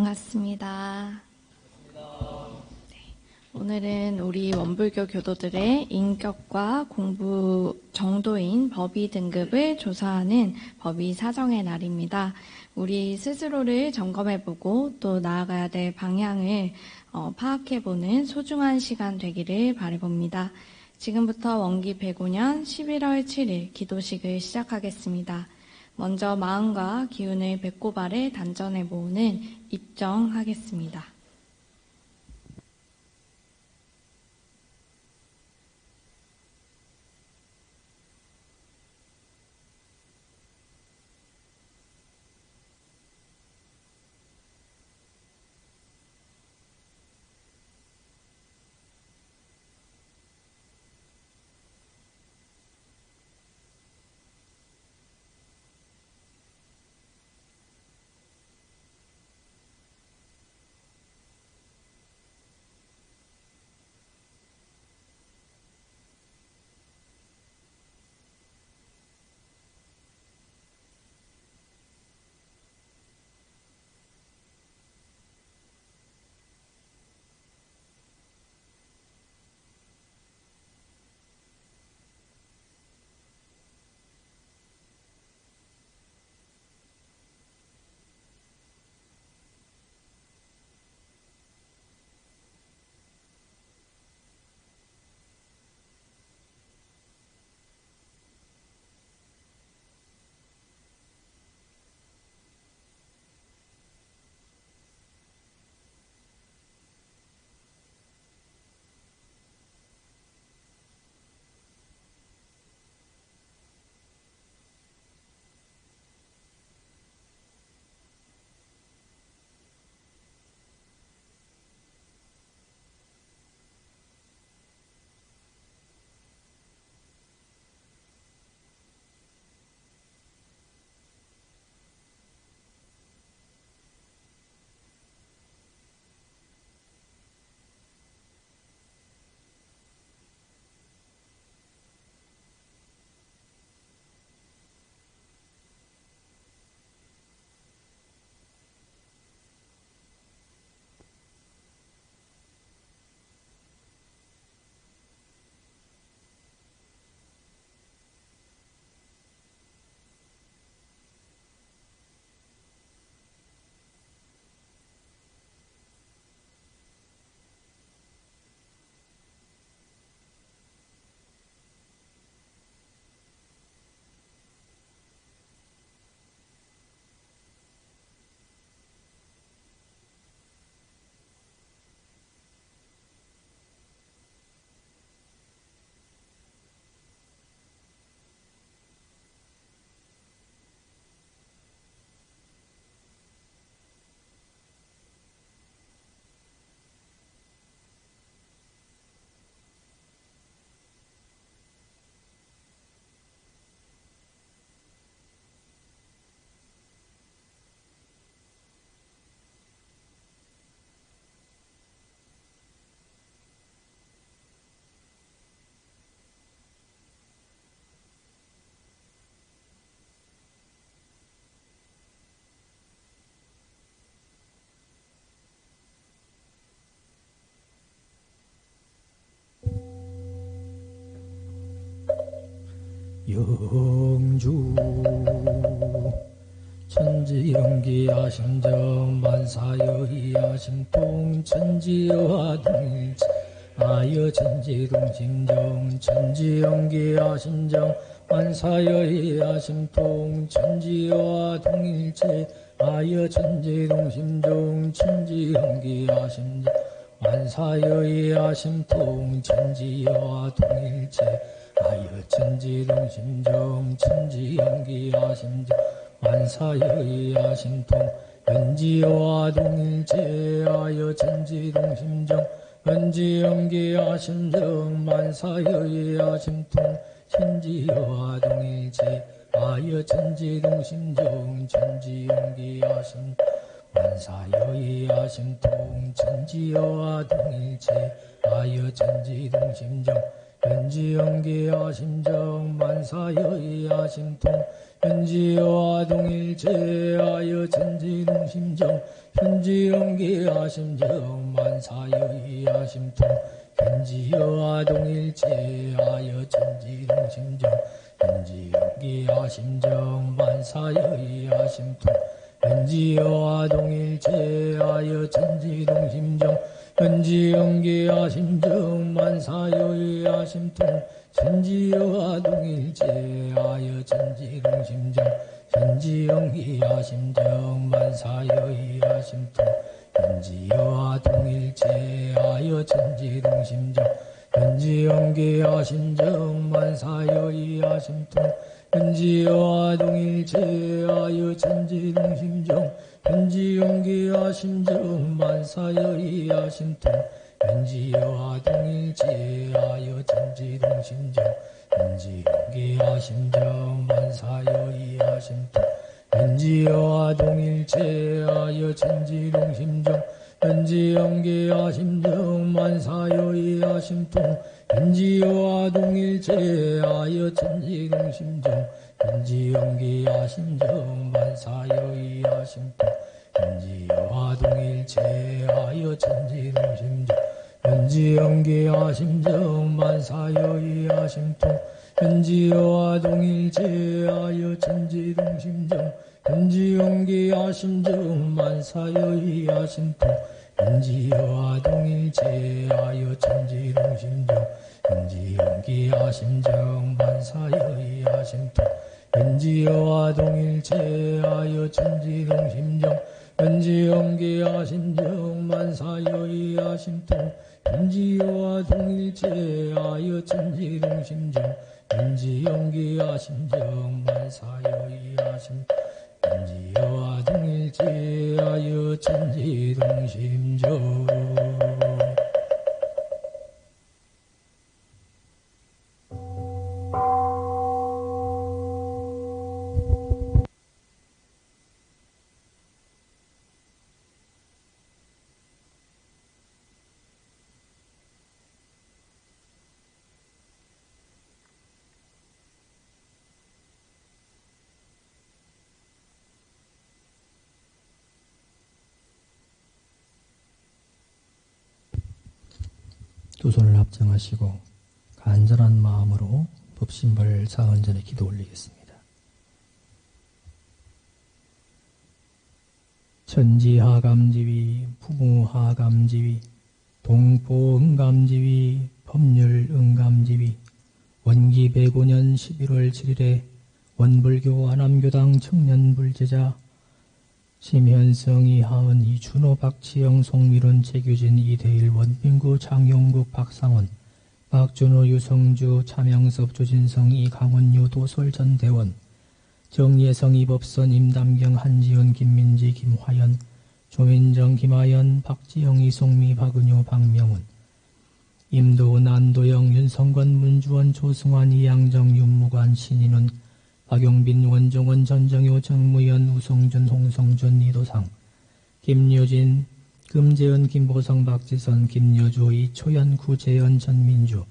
반갑습니다. 오늘은 우리 원불교 교도들의 인격과 공부 정도인 법의 등급을 조사하는 법의 사정의 날입니다. 우리 스스로를 점검해보고 또 나아가야 될 방향을 파악해보는 소중한 시간 되기를 바라봅니다. 지금부터 원기 105년 11월 7일 기도식을 시작하겠습니다. 먼저 마음과 기운을 배꼽아래 단전에 모으는 입정하겠습니다. 영주 천지연기야심정 만사여의야심통 천지여하동일체 아여 천지동심정 천지연기야심정 만사여의야심통 천지여하동일체 아여 천지동심정 천지연기야심정 만사여의야심통 천지여하동일체 아여 천지동심정 천지연기야심정 만사여의야심통 연지여하동일체 아여 천지동심정 연지연기야심정 만사여의야심통 천지여하동일체 아여 천지동심정 천지연기야심정 만사여의야심통 천지여하동일체 아여 천지동심정 현지연기하심정 만사여의하심통 현지여와 동일체하여 천지동심정 현지연기하심정 만사여의하심통 현지여와 동일체하여 천지동심정 현지연기하심정 만사여의하심통 현지여와 동일체하여 천지동심정 현지연기하심정 만사여의하심통 현지여와 동일체하여 천지동심정 현지연기하심정 만사여의하심통 현지여와 동일체하여 천지동심정 현지연기하심정 만사여의하심통 현지여와 동일체하여 천지동심정 현지연기하심정 만사여의하심통 현지여와 동일체하여 천지동심정 현지연기하심정 만사여의하심통 현지여와 동일체하여 천지동심정 현지연기하심정 만사여의하심통 현지여와 동일체하여 천지동심정 현지연기하심정 만사여의하심통 현지여와 동일체하여 천지동심정 현지연기하심정 만사여의하심통 현지여와 동일체하여 천지동심정 현지연기하심정 만사여의하심통 현지여와 동일체하여 천지동심정 현지연기하심정 만사여의하심통 현지여와 동일체하여 천지동심정 현지연기하심정 만사여의하심통 현지여와 동일체하여 천지동심정 현지연기하심정 만사여의하심통 현지여와 동일체하여 천지동심정 두 손을 합장하시고 간절한 마음으로 법신벌 사언전에 기도 올리겠습니다. 천지하감지위, 부무하감지위, 동포응감지위, 법률응감지위, 원기 105년 11월 7일에 원불교 안암교당 청년불제자 심현성, 이하은, 이준호, 박치영, 송미론, 최규진, 이대일, 원빈구, 장용국, 박상원, 박준호, 유성주, 차명섭, 조진성, 이강원유, 도솔, 전대원, 정예성, 이법선, 임담경, 한지은, 김민지, 김화연, 조민정, 김하연, 박지영, 이송미, 박은효, 박명훈, 임도은, 안도영, 윤성권, 문주원, 조승환, 이양정, 윤무관, 신인훈, 박용빈, 원종원, 전정효, 정무연, 우성준, 홍성준, 이도상, 김유진, 금재은, 김보성, 박지선, 김여주, 이초연, 구재현, 전민주,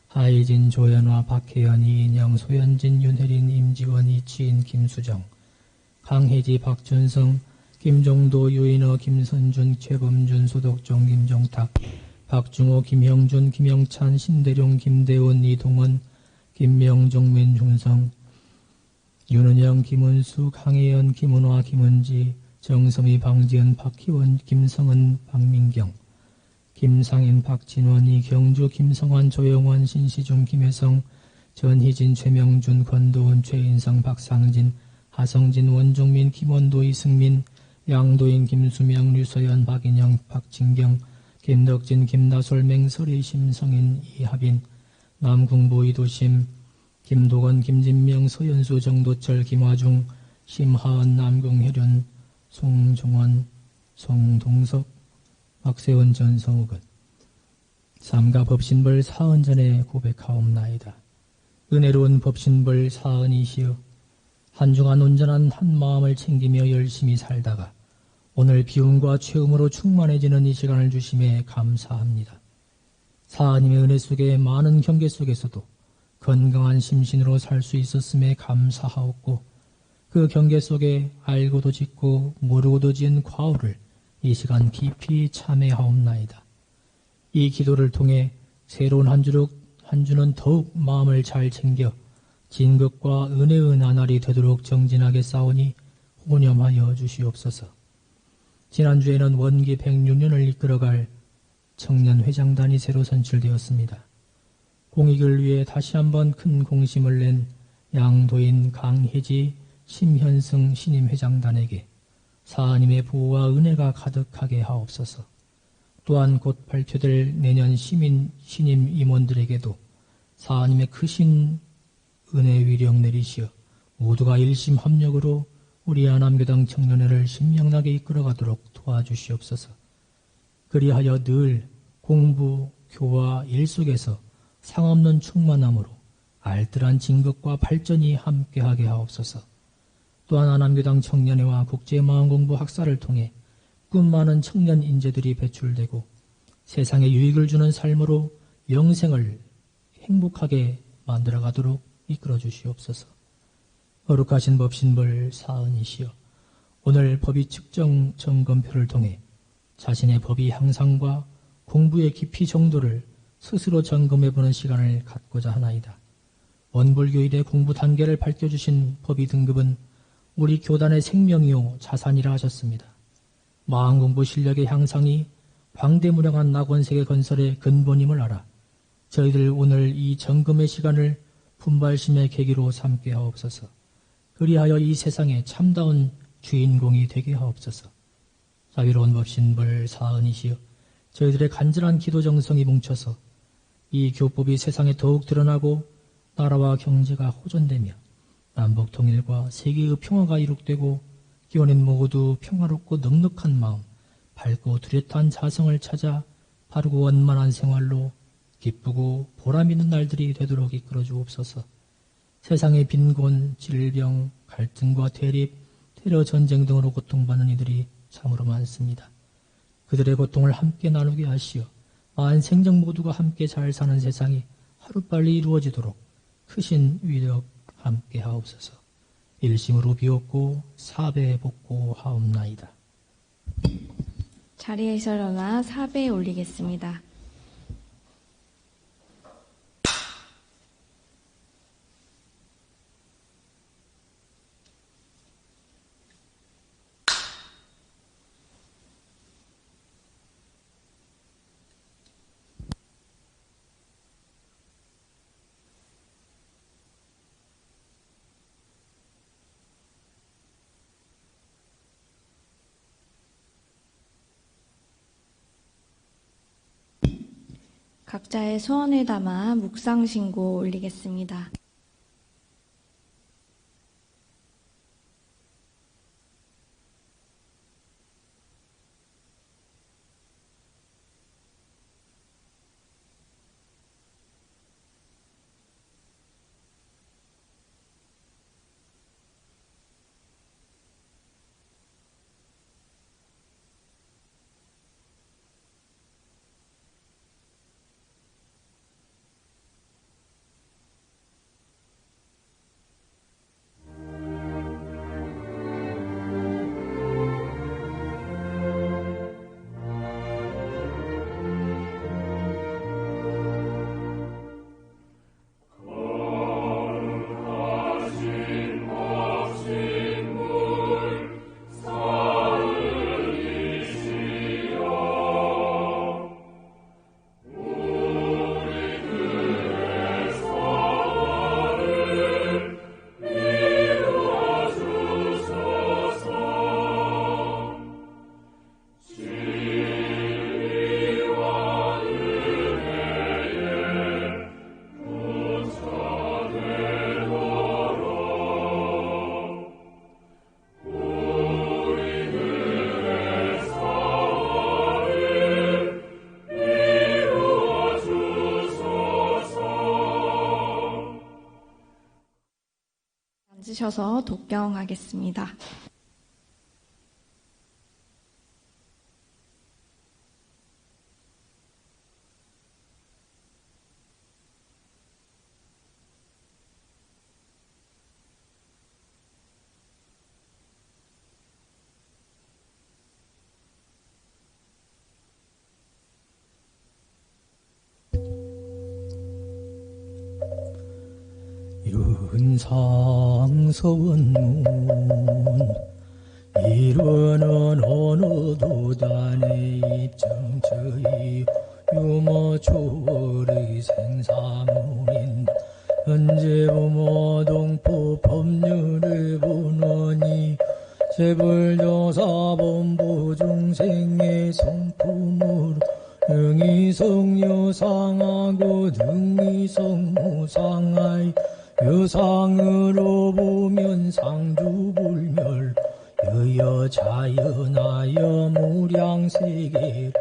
하이진, 조연화, 박혜연, 이인영, 소연진, 윤혜린, 임지원, 이치인, 김수정, 강혜지, 박준성, 김종도, 유인어, 김선준, 최범준, 소덕종, 김종탁, 박중호, 김형준, 김영찬, 신대룡, 김대원, 이동원, 김명종, 민중성, 윤은영, 김은수, 강혜연, 김은화, 김은지, 정섬이, 방지은, 박희원, 김성은, 박민경, 김상인, 박진원, 이경주, 김성환, 조영원, 신시중, 김혜성, 전희진, 최명준, 권도은, 최인성, 박상진, 하성진, 원종민, 김원도, 이승민, 양도인, 김수명, 류서연, 박인영, 박진경, 김덕진, 김나솔, 맹설이, 심성인, 이하빈, 남궁보, 이도심, 김도건, 김진명, 서연수, 정도철, 김화중, 심하은, 남궁혜련, 송종원, 송동석, 박세원, 전성욱은 삼가 법신벌 사언전에 고백하옵나이다. 은혜로운 법신벌 사언이시여 한중한 온전한 한 마음을 챙기며 열심히 살다가 오늘 비움과 최음으로 충만해지는 이 시간을 주심에 감사합니다. 하나님의 은혜 속에 많은 경계 속에서도 건강한 심신으로 살 수 있었음에 감사하옵고 그 경계 속에 알고도 짓고 모르고도 지은 과오를 이 시간 깊이 참회하옵나이다. 이 기도를 통해 새로운 한 주는 더욱 마음을 잘 챙겨 진것과 은혜의 나날이 되도록 정진하게 싸우니 호념하여 주시옵소서. 지난주에는 원기 106년을 이끌어갈 청년회장단이 새로 선출되었습니다. 공익을 위해 다시 한번 큰 공심을 낸 양도인 강혜지 심현승 신임회장단에게 사님의 보호와 은혜가 가득하게 하옵소서. 또한 곧 발표될 내년 신임 임원들에게도 사님의 크신 은혜 위령 내리시어 모두가 일심합력으로 우리 안암교당 청년회를 신명나게 이끌어가도록 도와주시옵소서. 그리하여 늘 공부, 교화, 일 속에서 상없는 충만함으로 알뜰한 진것과 발전이 함께하게 하옵소서. 또한 안암교당 청년회와 국제마음공부 학사를 통해 꿈 많은 청년 인재들이 배출되고 세상에 유익을 주는 삶으로 영생을 행복하게 만들어가도록 이끌어 주시옵소서. 거룩하신 법신벌 사은이시여 오늘 법의 측정 점검표를 통해 자신의 법의 향상과 공부의 깊이 정도를 스스로 점검해보는 시간을 갖고자 하나이다. 원불교일의 공부 단계를 밝혀주신 법의 등급은 우리 교단의 생명이요 자산이라 하셨습니다. 마음공부 실력의 향상이 광대무량한 낙원세계 건설의 근본임을 알아 저희들 오늘 이 점검의 시간을 분발심의 계기로 삼게 하옵소서. 그리하여 이 세상에 참다운 주인공이 되게 하옵소서. 자비로운 법신벌 사은이시여 저희들의 간절한 기도 정성이 뭉쳐서 이 교법이 세상에 더욱 드러나고 나라와 경제가 호전되며 남북 통일과 세계의 평화가 이룩되고 기원인 모두 평화롭고 넉넉한 마음, 밝고 뚜렷한 자성을 찾아 바르고 원만한 생활로 기쁘고 보람 있는 날들이 되도록 이끌어 주옵소서. 세상의 빈곤, 질병, 갈등과 대립, 테러 전쟁 등으로 고통받는 이들이 참으로 많습니다. 그들의 고통을 함께 나누게 하시어 만생적 모두가 함께 잘 사는 세상이 하루빨리 이루어지도록 크신 위력 함께 하옵소서. 일심으로 비옵고 사배 복고 하옵나이다. 자리에서 일어나 사배 올리겠습니다. 각자의 소원을 담아 묵상신고 올리겠습니다. 앉으셔서 독경하겠습니다. 윤상서원문 이르는 어느 도단의 입정처이 유모초월의 생사문인 현재부모 동포 법률을 보느니 재불조사본부 중생의 성품으로 능이성여상하고 등이성무상하이 여상으로 보면 상주불멸 여여자연하여 무량세계를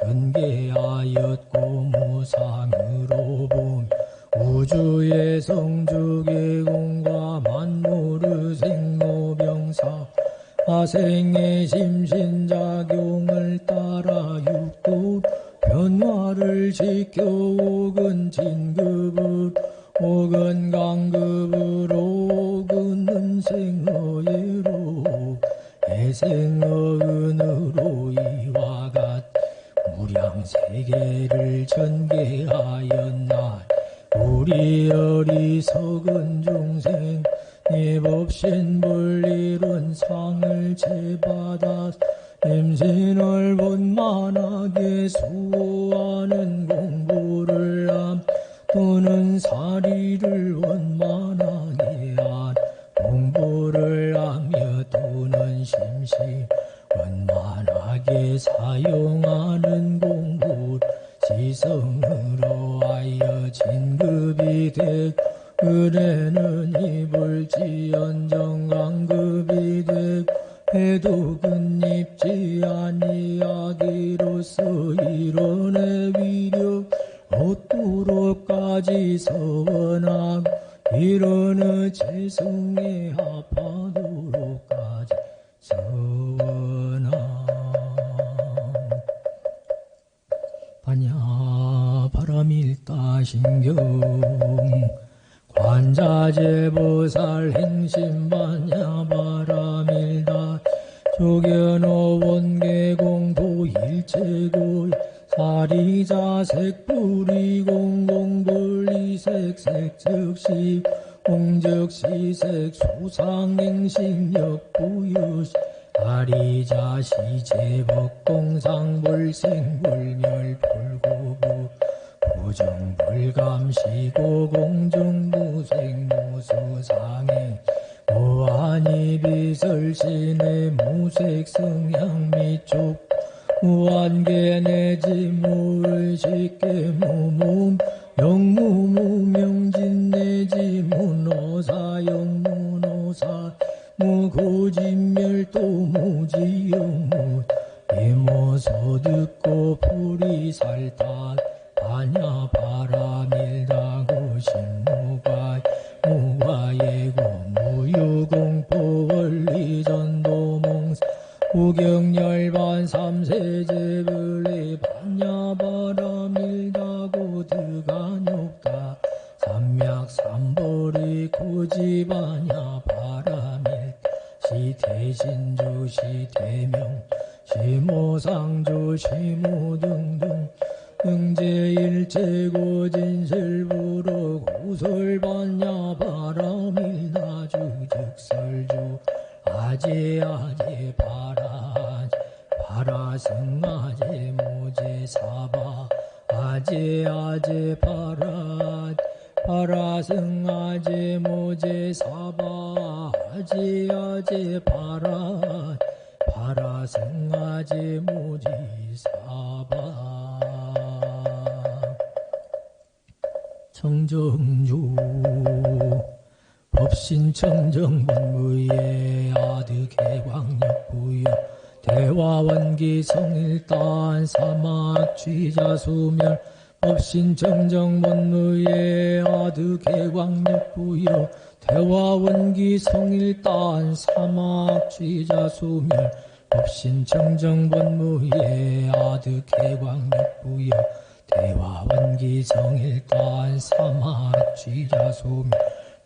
전개하였고 무상으로 보면 우주의 성주계공과 만물의 생로병사 화생의 심신작용을 따라 육도 변화를 지켜 혹은 진급을 혹은 강급으로 혹은 은생어예로 애생어은으로 이와 같 무량세계를 전개하였나 우리 어리석은 중생 이 법신불리론 상을 제받아 임신을 본만하게 수호하는 공부를 함 또는 사리를 원만하게 한 공부를 하며 또는 심시 원만하게 사용하는 공부 지성으로 하여 진급이 되고 은혜는 입을지언정 강급이 되고 해도 근입지 아니하기로서 이론의 위력 얻도록까지 서원하고 이론의 재성에 합하도록까지 서원하고 반야 바람일다신경 관자재보살 행심반야 바람일다 조견호 원계공도 일체고 사리자색불이공공불이색색 즉시 공적시색 수상행식력 부유시 아리자시제법공상불생불멸불고부 부정불감시고 공정무생무수상행 무한이비설신의 무색성향 미촉 무한계 내지 무의식계 무몸 영무무명진 내지 무노사 영무노사 무고진멸도 무지영무 이모소듣고 불이살탄 반야 바람일다고 신무가 무과예고 무유공포 원리전도몽사 우경열반 삼세제불의 반야 바람일다고 드간욕다 삼맥삼보리 고지반야 바람일 시대신주 시대명 시모상주 시모등등 응제일체고 진실부로 구설반야 바람일다 주즉설주 아제아제 바라승아제 모제사바 아제아제 바라승아제 모제사바 아제아제 바라승아제 모제사바 청정주 법신청정본무예 아득해광역부여 대화원기성일단 사막취자수멸 법신청정본무예 아득해광역부여 대화원기성일단 사막취자수멸 법신청정본무예 아득해광역부여 대화원기성일단 사막취자수멸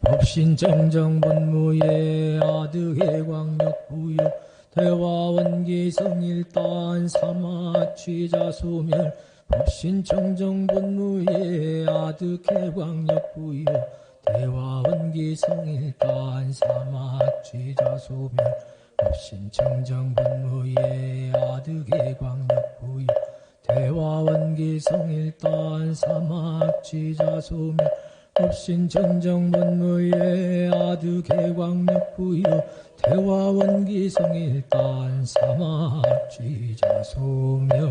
법신청정본무예 아득해광역부여 대화원기성일단 사마취자소멸 법신청정본무예 아득해광역부여 대화 원기성일단 사막쥐자 소멸 법신청정분무예 아득의 광력부여 대화 원기성일단 사막쥐자 소멸 법신청정분무예 아득의 광력부여 대화 원기성일단 사막쥐자 소멸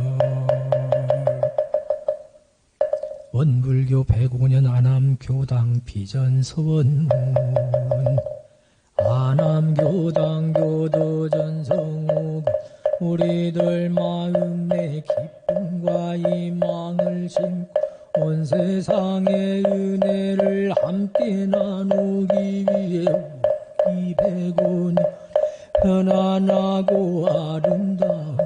원불교 105년 안암교당 비전서원문 안암교당 교도전성우 우리들 마음의 기쁨과 희망을 심고 온 세상의 은혜를 함께 나누기 위해 우리 105년 편안하고 아름다운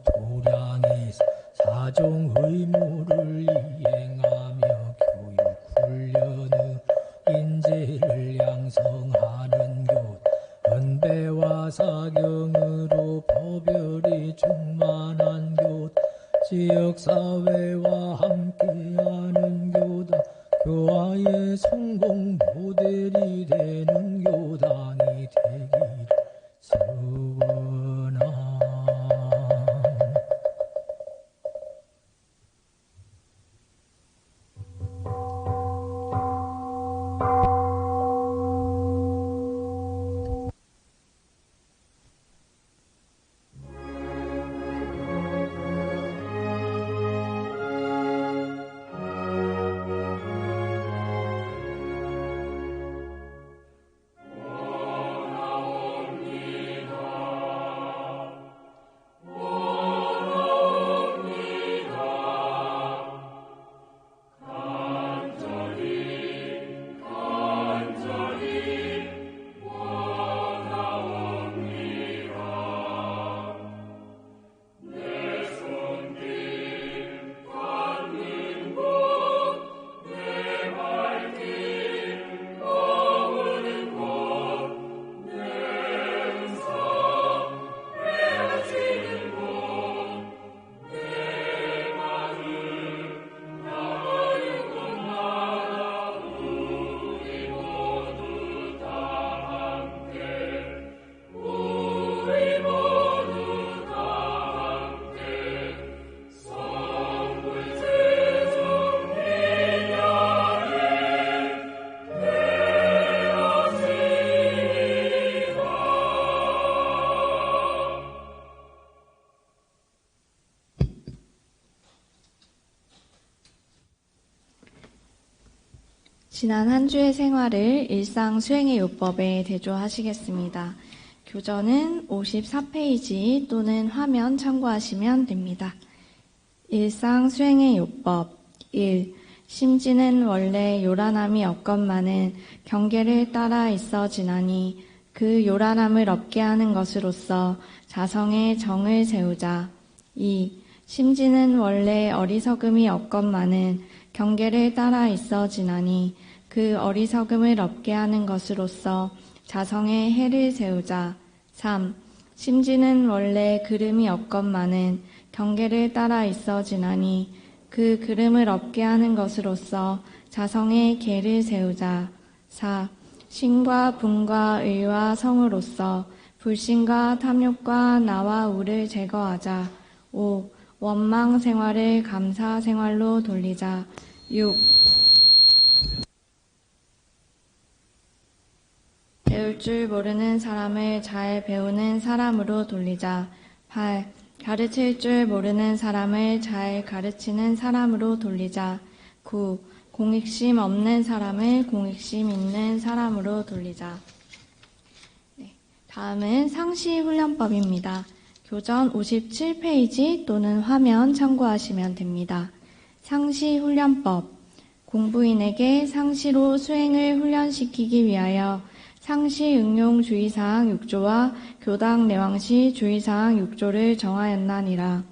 도량에서 사종 의무를 이행하며 교육 훈련의 인재를 양성하는 교단 은배와 사경으로 법열이 충만한 교단 지역사회와 함께하는 교단 교화의 성공 모델이 되는 교단이 되기를 소원합니다. 지난 한 주의 생활을 일상 수행의 요법에 대조하시겠습니다. 교전은 54페이지 또는 화면 참고하시면 됩니다. 일상 수행의 요법 1. 심지는 원래 요란함이 없건만은 경계를 따라 있어 지나니 그 요란함을 없게 하는 것으로서 자성의 정을 세우자. 2. 심지는 원래 어리석음이 없건만은 경계를 따라 있어 지나니 그 어리석음을 없게 하는 것으로서 자성의 해를 세우자. 3. 심지는 원래 그름이 없건만은 경계를 따라 있어 지나니 그 그름을 없게 하는 것으로서 자성의 계를 세우자. 4. 신과 분과 의와 성으로서 불신과 탐욕과 나와 우를 제거하자. 5. 원망 생활을 감사 생활로 돌리자. 6. 배울 줄 모르는 사람을 잘 배우는 사람으로 돌리자. 8. 가르칠 줄 모르는 사람을 잘 가르치는 사람으로 돌리자. 9. 공익심 없는 사람을 공익심 있는 사람으로 돌리자. 네, 다음은 상시훈련법입니다. 교전 57페이지 또는 화면 참고하시면 됩니다. 상시훈련법. 공부인에게 상시로 수행을 훈련시키기 위하여 상시 응용 주의사항 6조와 교당 내왕시 주의사항 6조를 정하였나니라.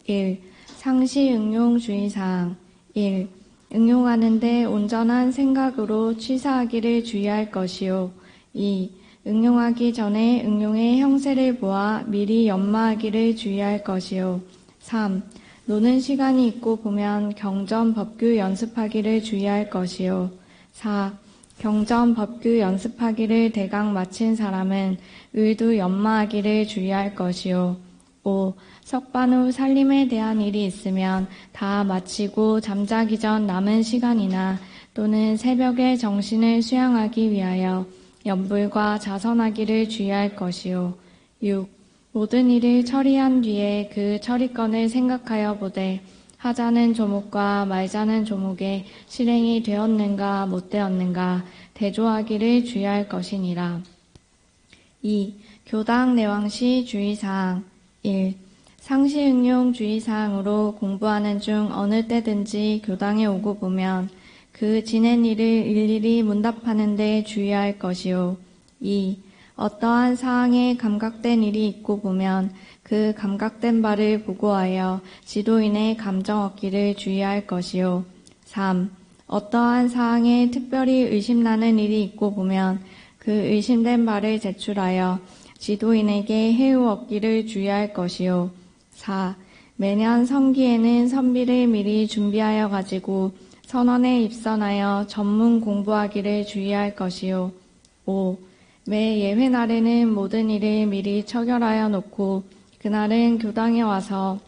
1. 상시 응용 주의사항 1. 응용하는데 온전한 생각으로 취사하기를 주의할 것이요. 2. 응용하기 전에 응용의 형세를 보아 미리 연마하기를 주의할 것이요. 3. 노는 시간이 있고 보면 경전 법규 연습하기를 주의할 것이요. 4. 경전 법규 연습하기를 대강 마친 사람은 의도 연마하기를 주의할 것이요. 5. 석반 후 살림에 대한 일이 있으면 다 마치고 잠자기 전 남은 시간이나 또는 새벽에 정신을 수양하기 위하여 연불과 자선하기를 주의할 것이요. 6. 모든 일을 처리한 뒤에 그 처리건을 생각하여 보되 하자는 조목과 말자는 조목에 실행이 되었는가 못 되었는가 대조하기를 주의할 것이니라. 2. 교당 내왕시 주의사항 1. 상시응용 주의사항으로 공부하는 중 어느 때든지 교당에 오고 보면 그 지낸 일을 일일이 문답하는 데 주의할 것이요. 2. 어떠한 사항에 감각된 일이 있고 보면 그 감각된 바를 보고하여 지도인의 감정 얻기를 주의할 것이요. 3. 어떠한 사항에 특별히 의심나는 일이 있고 보면 그 의심된 바를 제출하여 지도인에게 해유 얻기를 주의할 것이요. 4. 매년 성기에는 선비를 미리 준비하여 가지고 선원에 입선하여 전문 공부하기를 주의할 것이요. 5. 매 예회 날에는 모든 일을 미리 처결하여 놓고 그날은 교당에 와서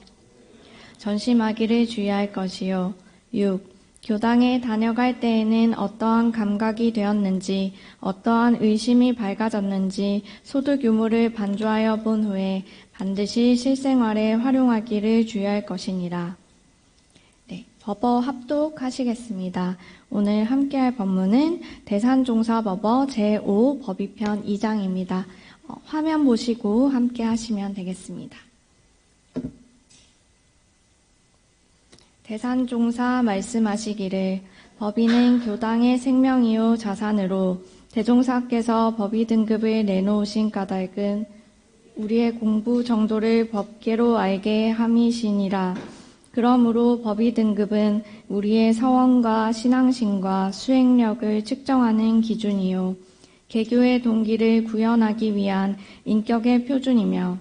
전심하기를 주의할 것이요. 6. 교당에 다녀갈 때에는 어떠한 감각이 되었는지, 어떠한 의심이 밝아졌는지 소득 유무를 반조하여 본 후에 반드시 실생활에 활용하기를 주의할 것이니라. 네, 법어 합독하시겠습니다. 오늘 함께할 법문은 대산종사법어 제5 법의편 2장입니다. 화면 보시고 함께 하시면 되겠습니다. 대산종사 말씀하시기를 법의는 교당의 생명이요 자산으로 대종사께서 법의 등급을 내놓으신 까닭은 우리의 공부 정도를 법계로 알게 함이시니라. 그러므로 법의 등급은 우리의 서원과 신앙심과 수행력을 측정하는 기준이요 개교의 동기를 구현하기 위한 인격의 표준이며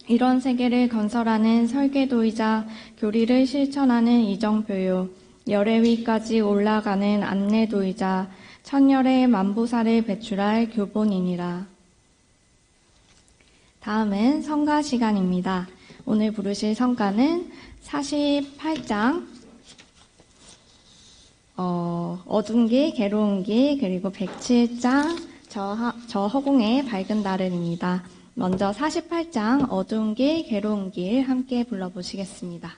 이런 세계를 건설하는 설계도이자 교리를 실천하는 이정표요 열애 위까지 올라가는 안내도이자 천열의 만보사를 배출할 교본이니라. 다음은 성가 시간입니다. 오늘 부르실 성가는 48장 어두운 길, 괴로운 길, 그리고 107장 저 허공의 밝은 달을입니다. 먼저 48장 어두운 길, 괴로운 길 함께 불러보시겠습니다.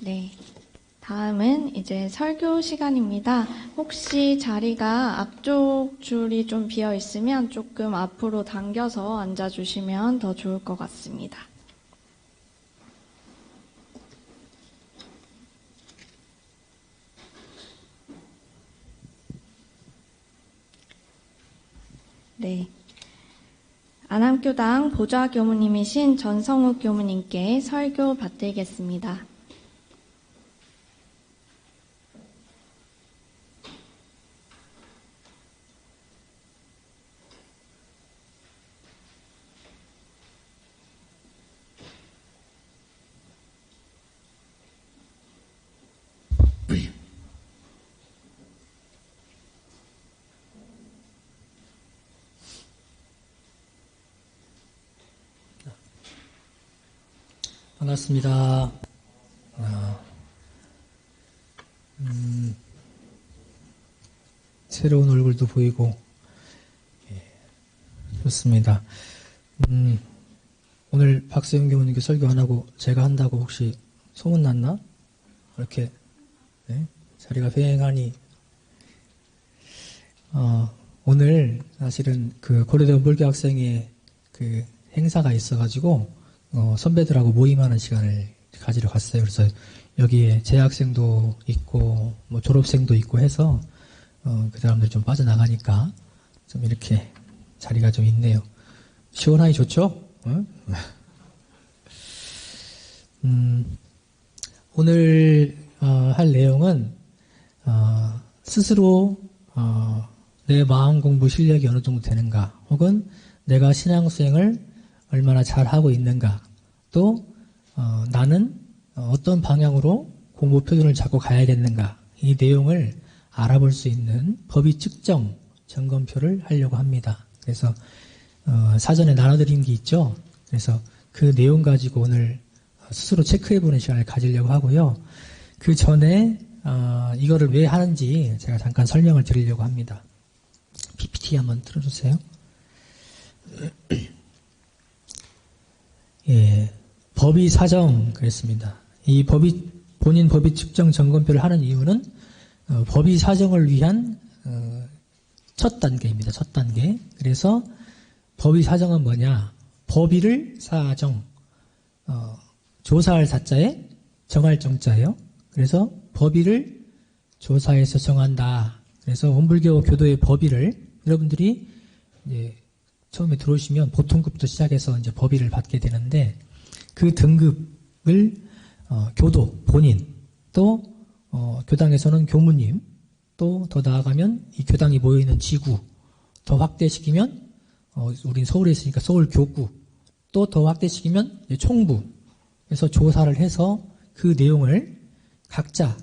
네. 다음은 이제 설교 시간입니다. 혹시 자리가 앞쪽 줄이 좀 비어 있으면 조금 앞으로 당겨서 앉아주시면 더 좋을 것 같습니다. 네. 안암교당 보좌 교무님이신 전성욱 교무님께 설교 받들겠습니다. 반갑습니다. 새로운 얼굴도 보이고, 좋습니다. 오늘 박세윤 교무님께 설교 안 하고 제가 한다고 혹시 소문났나? 이렇게, 네? 자리가 휑하니, 오늘 사실은 그 고려대원 불교 학생의 그 행사가 있어가지고, 선배들하고 모임하는 시간을 가지러 갔어요. 그래서 여기에 재학생도 있고, 뭐 졸업생도 있고 해서, 그 사람들이 좀 빠져나가니까 좀 이렇게 자리가 좀 있네요. 시원하니 좋죠? 응? 오늘, 할 내용은, 스스로, 내 마음 공부 실력이 어느 정도 되는가, 혹은 내가 신앙수행을 얼마나 잘하고 있는가, 또 나는 어떤 방향으로 공부 표준을 잡고 가야겠는가, 이 내용을 알아볼 수 있는 법의 측정 점검표를 하려고 합니다. 그래서 사전에 나눠드린 게 있죠. 그래서 그 내용 가지고 오늘 스스로 체크해보는 시간을 가지려고 하고요. 그 전에 이거를 왜 하는지 제가 잠깐 설명을 드리려고 합니다. PPT 한번 틀어주세요. 예, 법의 사정 그랬습니다. 이 본인 법의 측정 점검표를 하는 이유는 법의 사정을 위한 첫 단계입니다. 첫 단계. 그래서 법의 사정은 뭐냐? 법의를 사정. 조사할 사자에 정할 정자예요. 그래서 법의를 조사해서 정한다. 그래서 원불교 교도의 법의를 여러분들이 이제 처음에 들어오시면 보통급부터 시작해서 이제 법의를 받게 되는데 그 등급을 교도 본인 또 교당에서는 교무님 또 더 나아가면 이 교당이 모여 있는 지구 더 확대시키면 우린 서울에 있으니까 서울 교구 또 더 확대시키면 이제 총부 그래서 조사를 해서 그 내용을 각자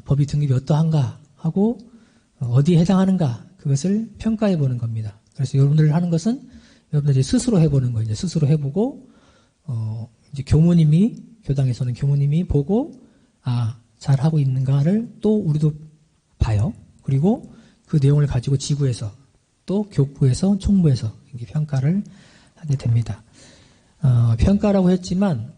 법의 등급이 어떠한가 하고 어디에 해당하는가 그것을 평가해 보는 겁니다. 그래서 여러분들 하는 것은 여러분들이 스스로 해보는 거예요. 이제 스스로 해보고 이제 교당에서는 교무님이 보고 잘하고 있는가를 또 우리도 봐요. 그리고 그 내용을 가지고 지구에서 또 교구에서 총부에서 이렇게 평가를 하게 됩니다. 평가라고 했지만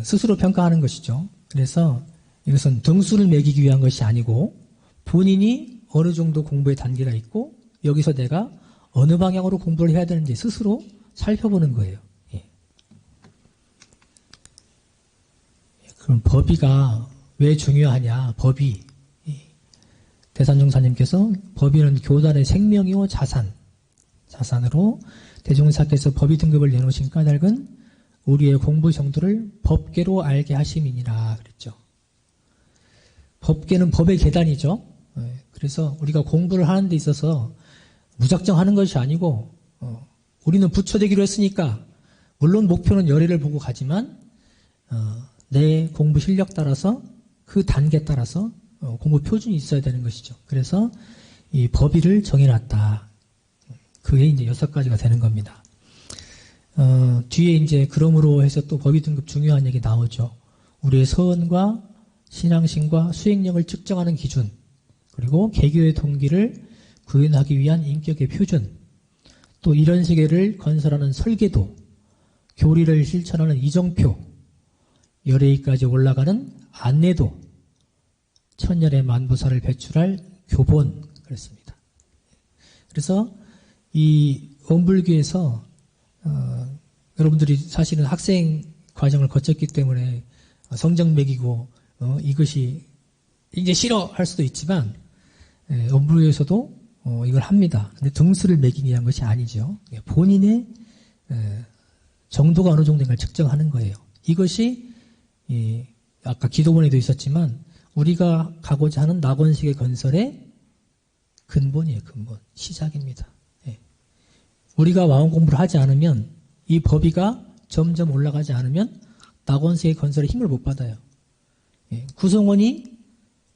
스스로 평가하는 것이죠. 그래서 이것은 등수를 매기기 위한 것이 아니고 본인이 어느 정도 공부의 단계가 있고 여기서 내가 어느 방향으로 공부를 해야 되는지 스스로 살펴보는 거예요. 예. 그럼 법의가 왜 중요하냐? 법의. 대산종사님께서 법의는 교단의 생명이요 자산으로 대종사께서 법의 등급을 내놓으신 까닭은 우리의 공부 정도를 법계로 알게 하심이니라 그랬죠. 법계는 법의 계단이죠. 그래서 우리가 공부를 하는 데 있어서 무작정 하는 것이 아니고 우리는 부처되기로 했으니까 물론 목표는 열애를 보고 가지만 내 공부 실력 따라서 그 단계에 따라서 공부 표준이 있어야 되는 것이죠. 그래서 이 법의를 정해놨다. 그게 이제 6가지가 되는 겁니다. 뒤에 이제 그러므로 해서 또 법의 등급 중요한 얘기 나오죠. 우리의 서원과 신앙심과 수행력을 측정하는 기준, 그리고 개교의 동기를 구현하기 위한 인격의 표준, 또 이런 세계를 건설하는 설계도, 교리를 실천하는 이정표, 열애의까지 올라가는 안내도, 천년의 만보살을 배출할 교본, 그랬습니다. 그래서 이 원불교에서 여러분들이 사실은 학생 과정을 거쳤기 때문에 성적 매기고 이것이 이제 싫어 할 수도 있지만 원불교에서도 이걸 합니다. 근데 등수를 매기기 위한 것이 아니죠. 본인의 정도가 어느 정도인가를 측정하는 거예요. 이것이 아까 기도본에도 있었지만 우리가 가고자 하는 낙원세계 건설의 근본이에요. 근본. 시작입니다. 우리가 마음 공부를 하지 않으면 이 법위가 점점 올라가지 않으면 낙원세계 건설의 힘을 못 받아요. 구성원이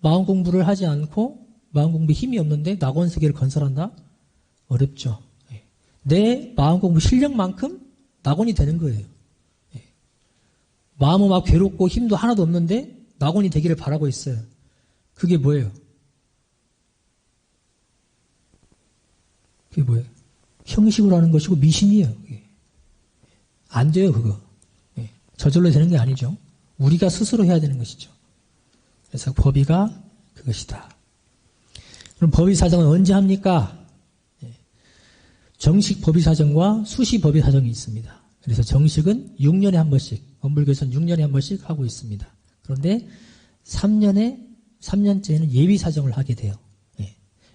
마음 공부를 하지 않고 마음 공부에 힘이 없는데 낙원세계를 건설한다? 어렵죠. 내 마음 공부 실력만큼 낙원이 되는 거예요. 마음은 막 괴롭고 힘도 하나도 없는데 낙원이 되기를 바라고 있어요. 그게 뭐예요? 그게 뭐예요? 형식으로 하는 것이고 미신이에요. 안 돼요, 그거. 저절로 되는 게 아니죠. 우리가 스스로 해야 되는 것이죠. 그래서 법위가 그것이다. 그럼 법위사정은 언제 합니까? 정식 법위사정과 수시 법위사정이 있습니다. 그래서 정식은 6년에 한 번씩, 원불교에서는 6년에 한 번씩 하고 있습니다. 그런데 3년째는 예비사정을 하게 돼요.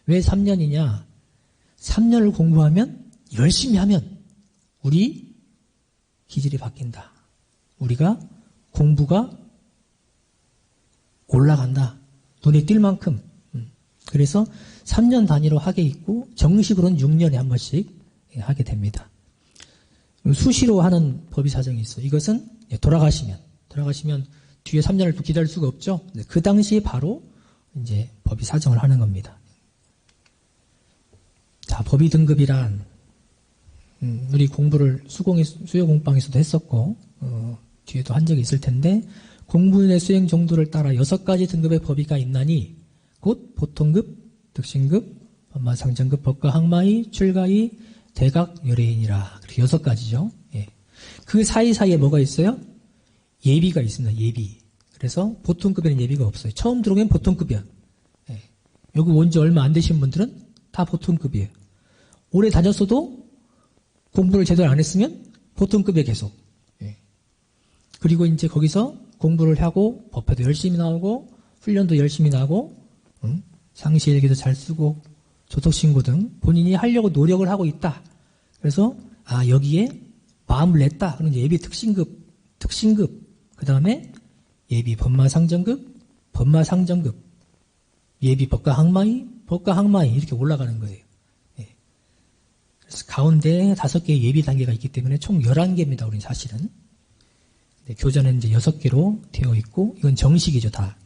왜 3년이냐? 3년을 공부하면, 열심히 하면, 우리 기질이 바뀐다. 우리가 공부가 올라간다. 눈에 띌 만큼. 그래서 3년 단위로 하게 있고, 정식으로는 6년에 한 번씩 하게 됩니다. 수시로 하는 법위사정이 있어요. 이것은 돌아가시면 뒤에 3년을 또 기다릴 수가 없죠. 그 당시에 바로 이제 법위사정을 하는 겁니다. 자, 법위 등급이란 우리 공부를 수요 공방에서도 했었고 뒤에도 한 적이 있을 텐데 공부의 수행 정도를 따라 6가지 등급의 법위가 있나니 곧 보통급, 특신급, 법마상정급, 법가항마의, 출가의, 대각, 열애인이라. 그렇게 6가지죠. 그 사이사이에 뭐가 있어요? 예비가 있습니다. 예비. 그래서 보통급에는 예비가 없어요. 처음 들어오면 보통급이야. 여기 온 지 얼마 안 되신 분들은 다 보통급이에요. 오래 다녔어도 공부를 제대로 안 했으면 보통급에 계속. 그리고 이제 거기서 공부를 하고 법회도 열심히 나오고 훈련도 열심히 나오고 상시일기도 잘 쓰고 조속신고 등 본인이 하려고 노력을 하고 있다. 그래서 여기에 마음을 냈다. 그런 예비 특신급, 그 다음에 예비 법마상정급, 법마상정급, 예비 법가항마의 이렇게 올라가는 거예요. 그래서 가운데 5개의 예비 단계가 있기 때문에 총 11개입니다. 우리는 사실은. 교전은 이제 6개로 되어 있고 이건 정식이죠, 다.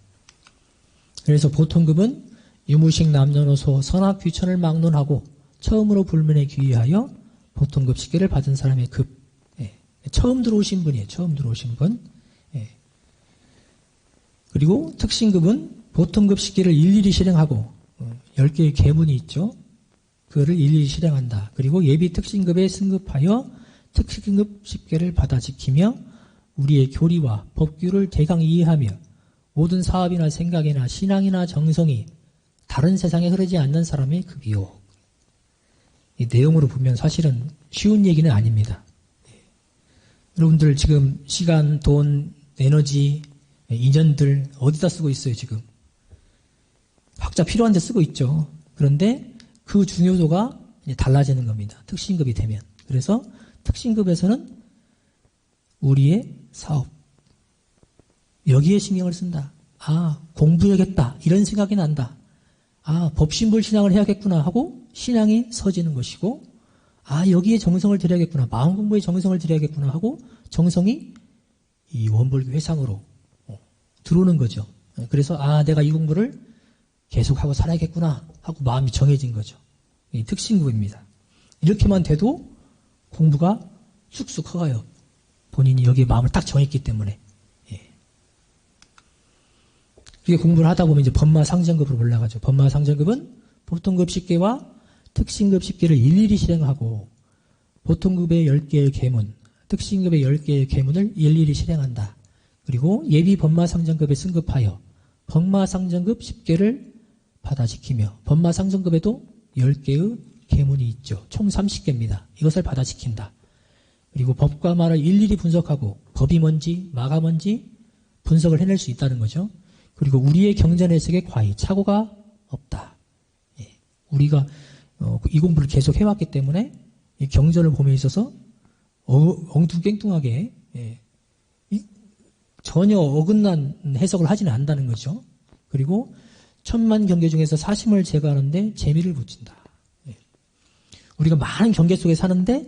그래서 보통급은 유무식 남녀노소 선악 귀천을 막론하고 처음으로 불문에 귀의하여 보통급 식계를 받은 사람의 급. 처음 들어오신 분이에요. 처음 들어오신 분. 그리고 특신급은 보통급 식계를 일일이 실행하고 10개의 계문이 있죠. 그거를 일일이 실행한다. 그리고 예비 특신급에 승급하여 특신급 식계를 받아 지키며 우리의 교리와 법규를 대강 이해하며 모든 사업이나 생각이나 신앙이나 정성이 다른 세상에 흐르지 않는 사람의 급이요. 이 내용으로 보면 사실은 쉬운 얘기는 아닙니다. 여러분들 지금 시간, 돈, 에너지, 인연들 어디다 쓰고 있어요 지금? 각자 필요한 데 쓰고 있죠. 그런데 그 중요도가 이제 달라지는 겁니다. 특신급이 되면. 그래서 특신급에서는 우리의 사업, 여기에 신경을 쓴다. 공부해야겠다. 이런 생각이 난다. 법신불신앙을 해야겠구나 하고 신앙이 서지는 것이고 여기에 정성을 들여야겠구나. 마음 공부에 정성을 들여야겠구나 하고 정성이 이 원불교 회상으로 들어오는 거죠. 그래서 내가 이 공부를 계속하고 살아야겠구나 하고 마음이 정해진 거죠. 이 특신급입니다. 이렇게만 돼도 공부가 쑥쑥 커가요. 본인이 여기에 마음을 딱 정했기 때문에. 그게 공부를 하다 보면 이제 법마상정급으로 올라가죠. 법마상정급은 보통급 식계와 특신급 식계를 일일이 실행하고 보통급의 10개의 계문, 특신급의 10개의 계문을 일일이 실행한다. 그리고 예비 법마상정급에 승급하여 법마상정급 10개를 받아 지키며 법마상정급에도 10개의 계문이 있죠. 총 30개입니다. 이것을 받아 지킨다. 그리고 법과 말을 일일이 분석하고 법이 뭔지 마가 뭔지 분석을 해낼 수 있다는 거죠. 그리고 우리의 경전해석에 과히 착오가 없다. 예. 우리가 이 공부를 계속 해왔기 때문에 이 경전을 봄에 있어서 엉뚱깽뚱하게 전혀 어긋난 해석을 하지는 않는다는 거죠. 그리고 천만 경계 중에서 사심을 제거하는데 재미를 붙인다. 예. 우리가 많은 경계 속에 사는데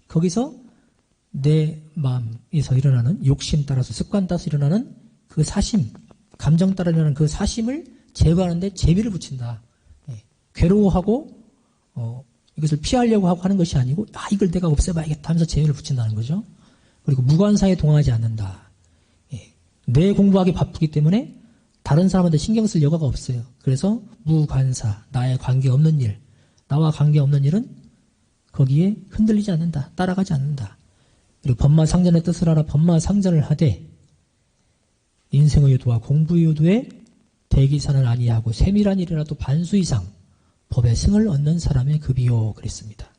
거기서 내 마음에서 일어나는 욕심 따라서 습관 따라서 일어나는 그 사심, 감정 따라 일어나는 그 사심을 제거하는데 재미를 붙인다. 예. 괴로워하고 이것을 피하려고 하고 하는 것이 아니고 이걸 내가 없애봐야겠다 하면서 재미를 붙인다는 거죠. 그리고 무관사에 동하지 않는다. 예. 내 공부하기 바쁘기 때문에 다른 사람한테 신경 쓸 여가가 없어요. 그래서 무관사, 나의 관계없는 일, 나와 관계없는 일은 거기에 흔들리지 않는다. 따라가지 않는다. 그리고 법마상전의 뜻을 알아 법마상전을 하되 인생의 요도와 공부의 요도에 대기산을 아니하고 세밀한 일이라도 반수 이상 법의 승을 얻는 사람의 급이요 그랬습니다.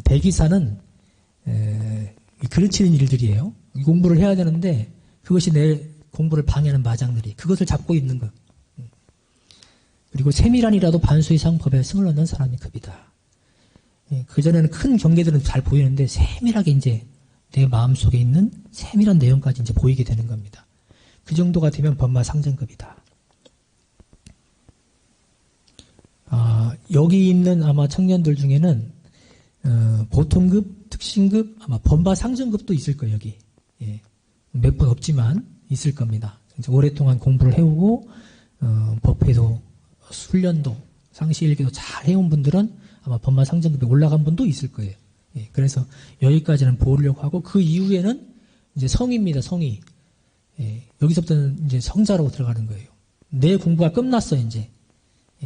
대기산은 그르치는 일들이에요. 공부를 해야 되는데 그것이 내 공부를 방해하는 마장들이 그것을 잡고 있는 것. 그리고 세밀한이라도 반수 이상 법의 승을 얻는 사람이 급이다. 그전에는 큰 경계들은 잘 보이는데 세밀하게 이제 내 마음속에 있는 세밀한 내용까지 이제 보이게 되는 겁니다. 그 정도가 되면 법마상전급이다. 여기 있는 아마 청년들 중에는 보통급, 특신급, 아마 법마상전급도 있을 거예요. 여기 몇 번 없지만 있을 겁니다. 오랫동안 공부를 해오고 법회도 훈련도 상시일기도 잘 해온 분들은 아마 법마상전급에 올라간 분도 있을 거예요. 그래서 여기까지는 보려고 하고 그 이후에는 이제 성의입니다. 성의. 여기서부터는 이제 성자로 들어가는 거예요. 내 공부가 끝났어 이제.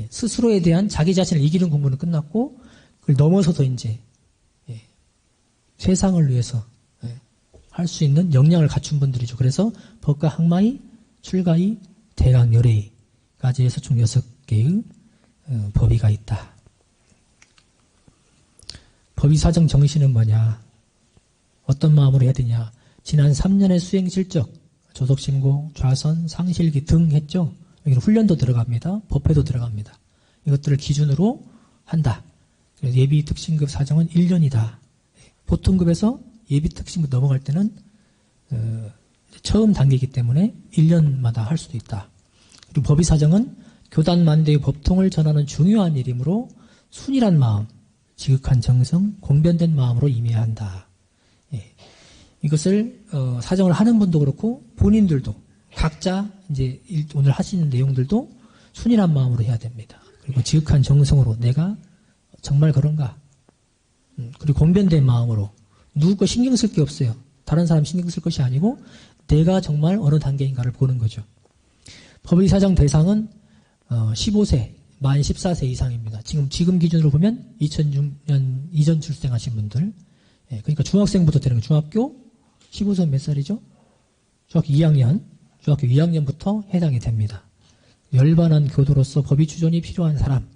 스스로에 대한 자기 자신을 이기는 공부는 끝났고 그걸 넘어서서 이제 세상을 위해서 할 수 있는 역량을 갖춘 분들이죠. 그래서 법과 학마의, 출가의, 대강, 열애까지 해서 총 6개의 법의가 있다. 법의사정 정신은 뭐냐? 어떤 마음으로 해야 되냐? 지난 3년의 수행 실적, 조속신고, 좌선, 상실기 등 했죠. 여기는 훈련도 들어갑니다. 법회도 들어갑니다. 이것들을 기준으로 한다. 예비 특신급 사정은 1년이다. 보통급에서 예비 특신급 넘어갈 때는 처음 단계이기 때문에 1년마다 할 수도 있다. 그리고 법의 사정은 교단 만대의 법통을 전하는 중요한 일이므로 순일한 마음, 지극한 정성, 공변된 마음으로 임해야 한다. 이것을 사정을 하는 분도 그렇고 본인들도 각자 이제 오늘 하시는 내용들도 순일한 마음으로 해야 됩니다. 그리고 지극한 정성으로 내가 정말 그런가? 그리고 공변된 마음으로 누구 거 신경 쓸 게 없어요. 다른 사람 신경 쓸 것이 아니고 내가 정말 어느 단계인가를 보는 거죠. 법의 사정 대상은 15세, 만 14세 이상입니다. 지금 기준으로 보면 2006년 이전 출생하신 분들, 그러니까 중학생부터 되는 거예요. 중학교 15세 몇 살이죠? 중학교 2학년부터 해당이 됩니다. 열반한 교도로서 법의 추존이 필요한 사람,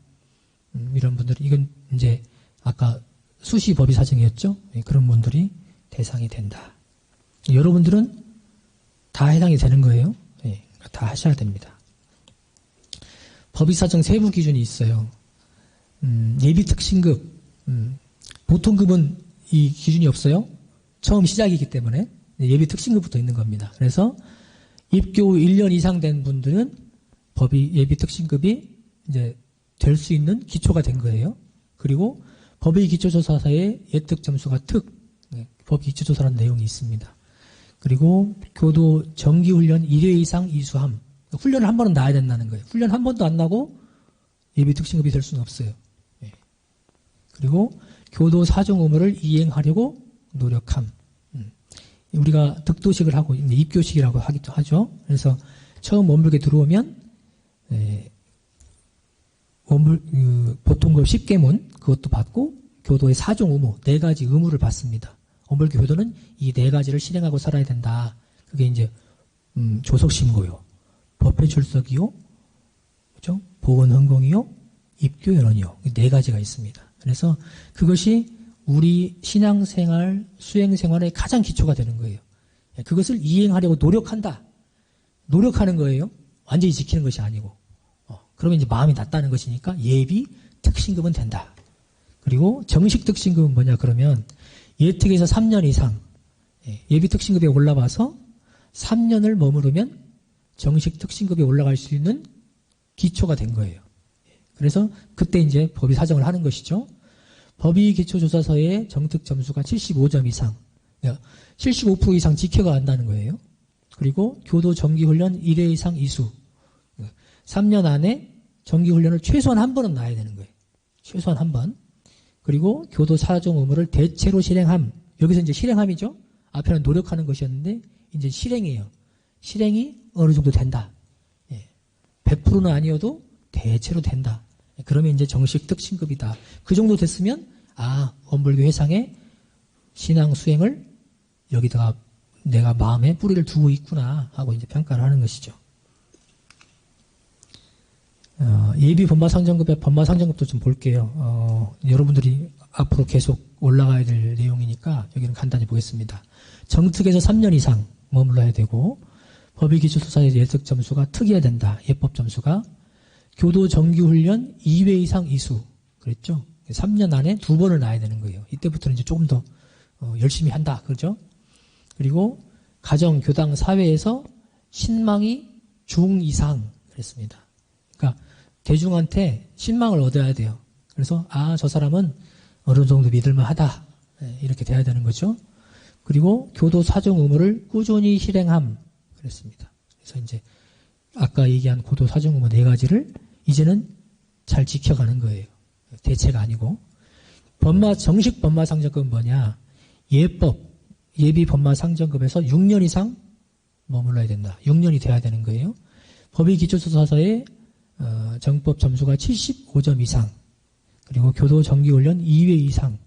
이런 분들, 이건 이제 아까 수시 법의 사정이었죠? 그런 분들이 대상이 된다. 여러분들은 다 해당이 되는 거예요. 다 하셔야 됩니다. 법의 사정 세부 기준이 있어요. 예비 특신급, 보통급은 이 기준이 없어요. 처음 시작이기 때문에 예비 특신급부터 있는 겁니다. 그래서 입교 1년 이상 된 분들은 법의 예비 특신급이 이제 될 수 있는 기초가 된 거예요. 그리고 법의 기초조사서에 예특 점수가 법 기초조사라는 내용이 있습니다. 그리고 교도 정기훈련 1회 이상 이수함. 훈련을 한 번은 나야 된다는 거예요. 훈련 한 번도 안 나고 예비 특신급이 될 수는 없어요. 그리고 교도 사정 의무를 이행하려고 노력함. 우리가 득도식을 하고 입교식이라고 하기도 하죠. 그래서 처음 원불교에 들어오면 보통급 10계문 그것도 받고 교도의 사종 의무 4가지 의무를 받습니다. 원불교 교도는 이 4가지를 실행하고 살아야 된다. 그게 이제 조석신고요, 법회 출석이요, 그죠? 보건헌공이요, 입교연원이요. 네 가지가 있습니다. 그래서 그것이 우리 신앙생활, 수행생활의 가장 기초가 되는 거예요. 그것을 이행하려고 노력한다. 노력하는 거예요. 완전히 지키는 것이 아니고. 그러면 이제 마음이 낮다는 것이니까 예비 특신급은 된다. 그리고 정식 특신급은 뭐냐 그러면 예특에서 3년 이상 예비 특신급에 올라와서 3년을 머무르면 정식 특신급에 올라갈 수 있는 기초가 된 거예요. 그래서 그때 이제 법이 사정을 하는 것이죠. 법의 기초조사서의 정특 점수가 75점 이상, 75% 이상 지켜간다는 거예요. 그리고 교도 정기훈련 1회 이상 이수. 3년 안에 정기훈련을 최소한 한 번은 나야 되는 거예요. 최소한 한 번. 그리고 교도 사정 의무를 대체로 실행함. 여기서 이제 실행함이죠. 앞에는 노력하는 것이었는데 이제 실행이에요. 실행이 어느 정도 된다. 100%는 아니어도 대체로 된다. 그러면 이제 정식 특신급이다. 그 정도 됐으면 원불교 회상의 신앙 수행을 여기다가 내가 마음에 뿌리를 두고 있구나 하고 이제 평가를 하는 것이죠. 예비 법마상정급의 법마상정급도 좀 볼게요. 여러분들이 앞으로 계속 올라가야 될 내용이니까 여기는 간단히 보겠습니다. 정특에서 3년 이상 머물러야 되고 법의 기초조사의 예특 점수가 특이해야 된다. 예법 점수가 교도 정기훈련 2회 이상 이수 그랬죠. 3년 안에 2번을 나야 되는 거예요. 이때부터는 이제 조금 더 열심히 한다. 그렇죠? 그리고 가정, 교당, 사회에서 신망이 중 이상 그랬습니다. 그러니까 대중한테 신망을 얻어야 돼요. 그래서 저 사람은 어느 정도 믿을만하다. 이렇게 돼야 되는 거죠. 그리고 교도 사정 의무를 꾸준히 실행함 그랬습니다. 그래서 이제 아까 얘기한 교도 사정 의무 4가지를 이제는 잘 지켜가는 거예요. 대체가 아니고. 정식 법마상정급은 뭐냐? 예법, 예비 법마상정급에서 6년 이상 머물러야 된다. 6년이 돼야 되는 거예요. 법의 기초조사서의 정법 점수가 75점 이상, 그리고 교도 정기훈련 2회 이상,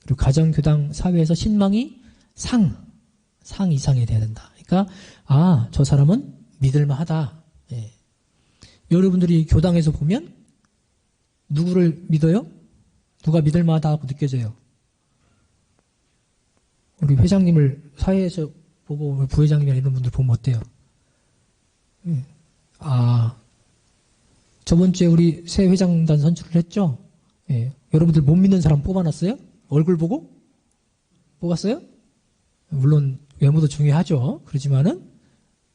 그리고 가정, 교당, 사회에서 신망이 상 이상이 돼야 된다. 그러니까 저 사람은 믿을만하다. 여러분들이 교당에서 보면 누구를 믿어요? 누가 믿을만하다고 느껴져요? 우리 회장님을 사회에서 보고 부회장님이나 이런 분들 보면 어때요? 저번 주에 우리 새 회장단 선출을 했죠? 여러분들 못 믿는 사람 뽑아놨어요? 얼굴 보고? 뽑았어요? 물론 외모도 중요하죠. 그렇지만은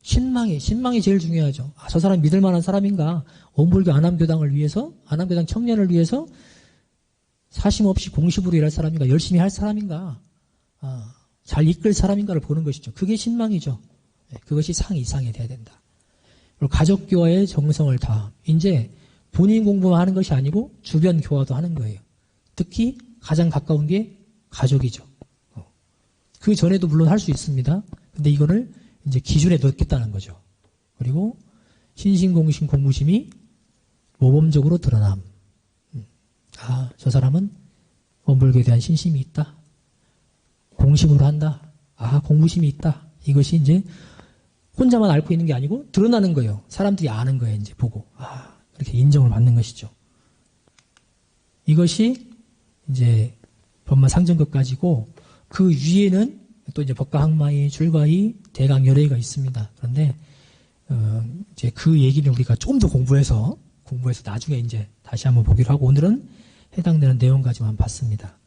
신망이 제일 중요하죠. 저 사람 믿을 만한 사람인가? 원불교 안암교당을 위해서, 안암교당 청년을 위해서 사심 없이 공식으로 일할 사람인가? 열심히 할 사람인가? 잘 이끌 사람인가를 보는 것이죠. 그게 신망이죠. 그것이 상 이상이 돼야 된다. 그리고 가족교화의 정성을 다함. 이제 본인 공부만 하는 것이 아니고 주변 교화도 하는 거예요. 특히 가장 가까운 게 가족이죠. 그 전에도 물론 할 수 있습니다. 근데 이거를 이제 기준에 넣겠다는 거죠. 그리고 신신공신 공부심이 모범적으로 드러남. 저 사람은 원불교에 대한 신심이 있다. 공심으로 한다. 공부심이 있다. 이것이 이제 혼자만 앓고 있는 게 아니고 드러나는 거예요. 사람들이 아는 거예요. 이제 보고. 그렇게 인정을 받는 것이죠. 이것이 이제 법마상정급까지고 그 위에는 또 이제 법가항마의, 출가의, 대강열애가 있습니다. 그런데 이제 그 얘기를 우리가 조금 더 공부해서 나중에 이제 다시 한번 보기로 하고 오늘은 해당되는 내용까지만 봤습니다.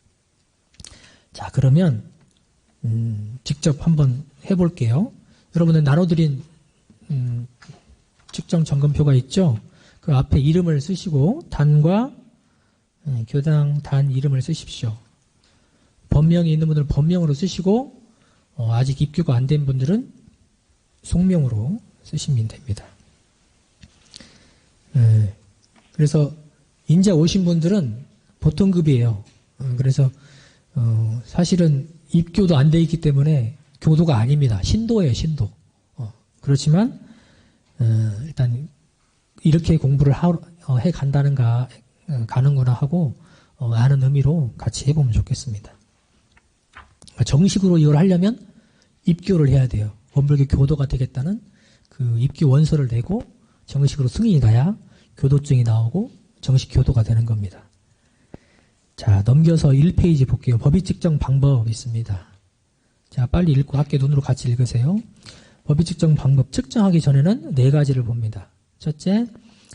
자, 그러면 직접 한번 해볼게요. 여러분들 나눠드린 측정 점검표가 있죠. 그 앞에 이름을 쓰시고 단과 교당 단 이름을 쓰십시오. 법명이 있는 분들은 법명으로 쓰시고 아직 입교가 안 된 분들은 속명으로 쓰시면 됩니다. 그래서 인제 오신 분들은 보통급이에요. 그래서 사실은 입교도 안 돼 있기 때문에 교도가 아닙니다. 신도예요, 신도. 그렇지만 일단 이렇게 공부를 해 간다는가 가는구나 하고 아는 의미로 같이 해보면 좋겠습니다. 정식으로 이걸 하려면 입교를 해야 돼요. 원불교 교도가 되겠다는 그 입기 원서를 내고 정식으로 승인이 나야 교도증이 나오고 정식 교도가 되는 겁니다. 자, 넘겨서 1페이지 볼게요. 법의 측정 방법 있습니다. 자, 빨리 읽고 함께 눈으로 같이 읽으세요. 법의 측정 방법, 측정하기 전에는 4가지를 봅니다. 첫째,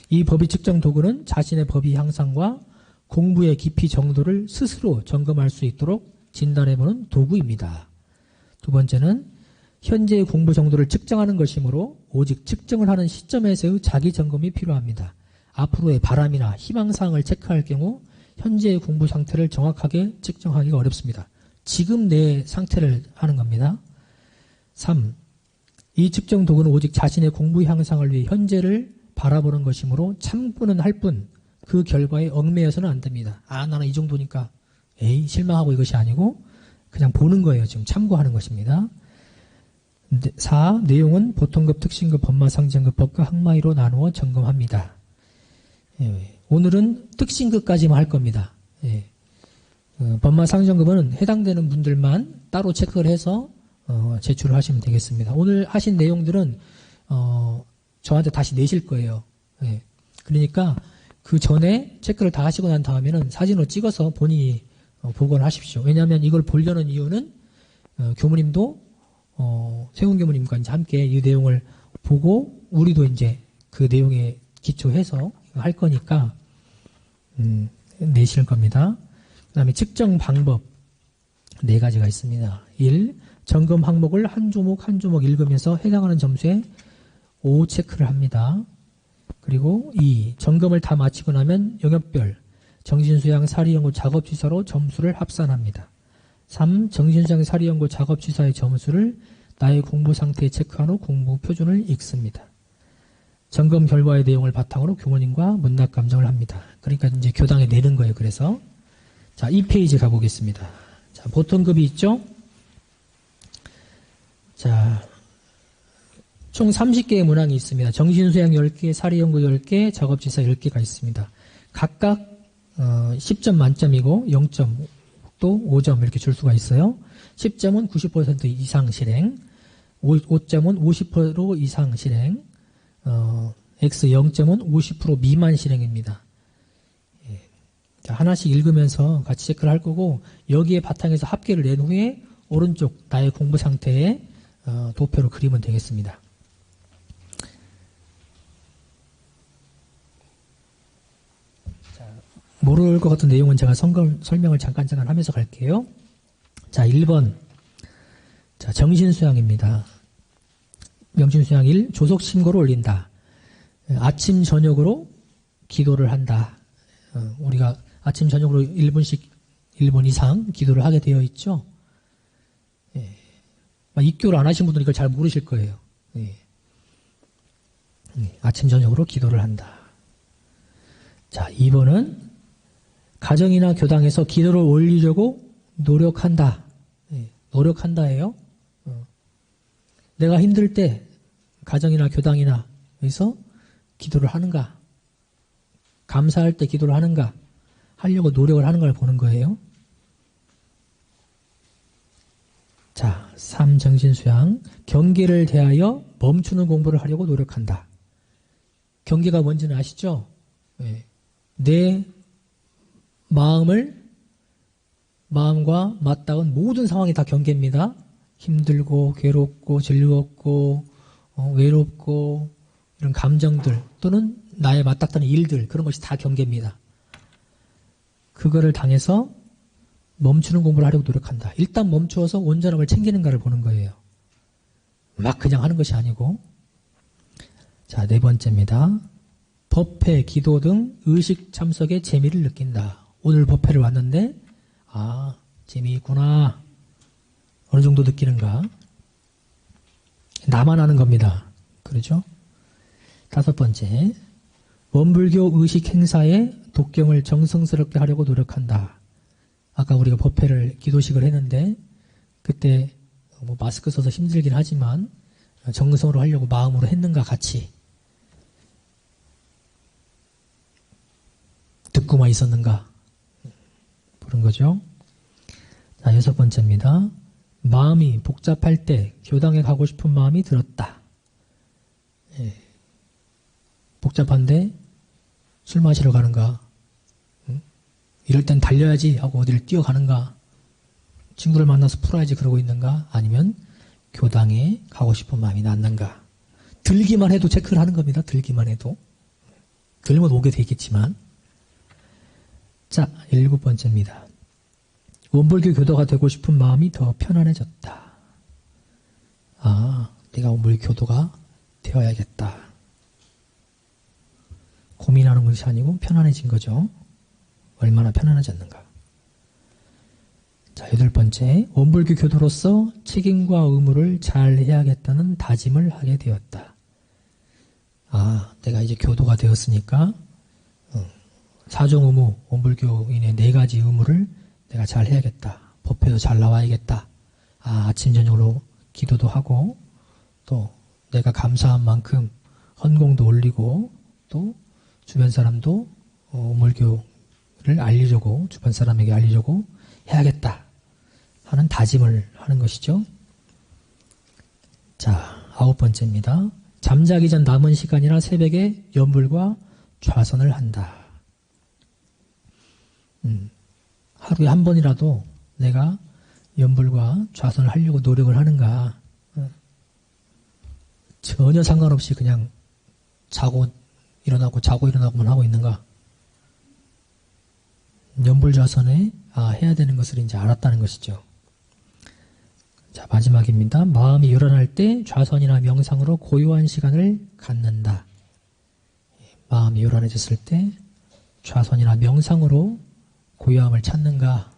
이 법의 측정 도구는 자신의 법의 향상과 공부의 깊이 정도를 스스로 점검할 수 있도록 진단해보는 도구입니다. 두 번째는 현재의 공부 정도를 측정하는 것이므로 오직 측정을 하는 시점에서의 자기 점검이 필요합니다. 앞으로의 바람이나 희망사항을 체크할 경우 현재의 공부 상태를 정확하게 측정하기가 어렵습니다. 지금 내 상태를 하는 겁니다. 3. 이 측정 도구는 오직 자신의 공부 향상을 위해 현재를 바라보는 것이므로 참고는 할 뿐 그 결과에 얽매여서는 안 됩니다. 아, 나는 이 정도니까 에이 실망하고 이것이 아니고 그냥 보는 거예요. 지금 참고하는 것입니다. 4. 내용은 보통급, 특징급, 법마상정급, 법과 항마이로 나누어 점검합니다. 예, 오늘은 특징급까지만 할 겁니다. 예. 법마상정급은 해당되는 분들만 따로 체크를 해서 제출을 하시면 되겠습니다. 오늘 하신 내용들은 저한테 다시 내실 거예요. 예. 그러니까 그 전에 체크를 다 하시고 난 다음에는 사진으로 찍어서 본인이 보고를 하십시오. 왜냐하면 이걸 보려는 이유는 교무님도 세훈 교무님과 이제 함께 이 내용을 보고 우리도 이제 그 내용에 기초해서 할 거니까 내실 겁니다. 그 다음에 측정 방법 4가지가 있습니다. 1. 점검 항목을 한 조목 한 조목 읽으면서 해당하는 점수에 5 체크를 합니다. 그리고 2. 점검을 다 마치고 나면 영역별 정신수양 사리연구 작업지사로 점수를 합산합니다. 3. 정신수양 사리연구 작업지사의 점수를 나의 공부 상태에 체크한 후 공부 표준을 읽습니다. 점검 결과의 내용을 바탕으로 교무님과 문납 감정을 합니다. 그러니까 이제 교당에 내는 거예요. 그래서 자, 2페이지 가보겠습니다. 자, 보통급이 있죠? 자, 총 30개의 문항이 있습니다. 정신수양 10개, 사리연구 10개, 작업지사 10개가 있습니다. 각각 10점 만점이고 0점 또 5점 이렇게 줄 수가 있어요. 10점은 90% 이상 실행, 5점은 50% 이상 실행, X 0점은 50% 미만 실행입니다. 예. 자, 하나씩 읽으면서 같이 체크를 할 거고 여기에 바탕에서 합계를 낸 후에 오른쪽 나의 공부 상태에 도표로 그리면 되겠습니다. 모를 것 같은 내용은 제가 설명을 잠깐 하면서 갈게요. 자, 1번. 자, 정신수양입니다. 명신수양 1. 조속신고를 올린다. 아침, 저녁으로 기도를 한다. 우리가 아침, 저녁으로 1분 이상 기도를 하게 되어 있죠. 예. 입교를 안 하신 분들은 이걸 잘 모르실 거예요. 예. 아침, 저녁으로 기도를 한다. 자, 2번은 가정이나 교당에서 기도를 올리려고 노력한다. 예, 노력한다예요. 내가 힘들 때 가정이나 교당이나 여기서 기도를 하는가? 감사할 때 기도를 하는가? 하려고 노력을 하는 걸 보는 거예요. 자, 3. 정신수양. 경계를 대하여 멈추는 공부를 하려고 노력한다. 경계가 뭔지는 아시죠? 예. 내 마음과 맞닿은 모든 상황이 다 경계입니다. 힘들고 괴롭고 즐겁고 외롭고 이런 감정들 또는 나에 맞닥뜨는 일들 그런 것이 다 경계입니다. 그거를 당해서 멈추는 공부를 하려고 노력한다. 일단 멈추어서 온전함을 챙기는가를 보는 거예요. 막 그냥 하는 것이 아니고. 자, 4번째입니다. 법회, 기도 등 의식 참석에 재미를 느낀다. 오늘 법회를 왔는데 아, 재미있구나. 어느 정도 느끼는가? 나만 아는 겁니다. 그렇죠? 5번째. 원불교 의식 행사에 독경을 정성스럽게 하려고 노력한다. 아까 우리가 법회를 기도식을 했는데 그때 뭐 마스크 써서 힘들긴 하지만 정성으로 하려고 마음으로 했는가 같이 듣고만 있었는가 그런 거죠. 자, 6번째입니다. 마음이 복잡할 때 교당에 가고 싶은 마음이 들었다. 예. 복잡한데 술 마시러 가는가? 응? 이럴 땐 달려야지 하고 어디를 뛰어가는가? 친구를 만나서 풀어야지 그러고 있는가? 아니면 교당에 가고 싶은 마음이 났는가? 들기만 해도 체크를 하는 겁니다. 들기만 해도. 들면 오게 되겠지만. 자, 7번째입니다. 원불교 교도가 되고 싶은 마음이 더 편안해졌다. 아, 내가 원불교 교도가 되어야겠다. 고민하는 것이 아니고 편안해진 거죠. 얼마나 편안해졌는가. 자, 8번째. 원불교 교도로서 책임과 의무를 잘 해야겠다는 다짐을 하게 되었다. 아, 내가 이제 교도가 되었으니까 사종 의무, 원불교인의 4가지 의무를 내가 잘 해야겠다. 법회도 잘 나와야겠다. 아, 아침 저녁으로 기도도 하고 또 내가 감사한 만큼 헌공도 올리고 또 주변 사람도 원불교를 알리려고 주변 사람에게 알리려고 해야겠다 하는 다짐을 하는 것이죠. 자, 9번째입니다. 잠자기 전 남은 시간이나 새벽에 연불과 좌선을 한다. 하루에 한 번이라도 내가 연불과 좌선을 하려고 노력을 하는가? 전혀 상관없이 그냥 자고 일어나고만 하고 있는가? 연불 좌선에 해야 되는 것을 이제 알았다는 것이죠. 자, 마지막입니다. 마음이 요란할 때 좌선이나 명상으로 고요한 시간을 갖는다. 마음이 요란해졌을 때 좌선이나 명상으로 고요함을 찾는가?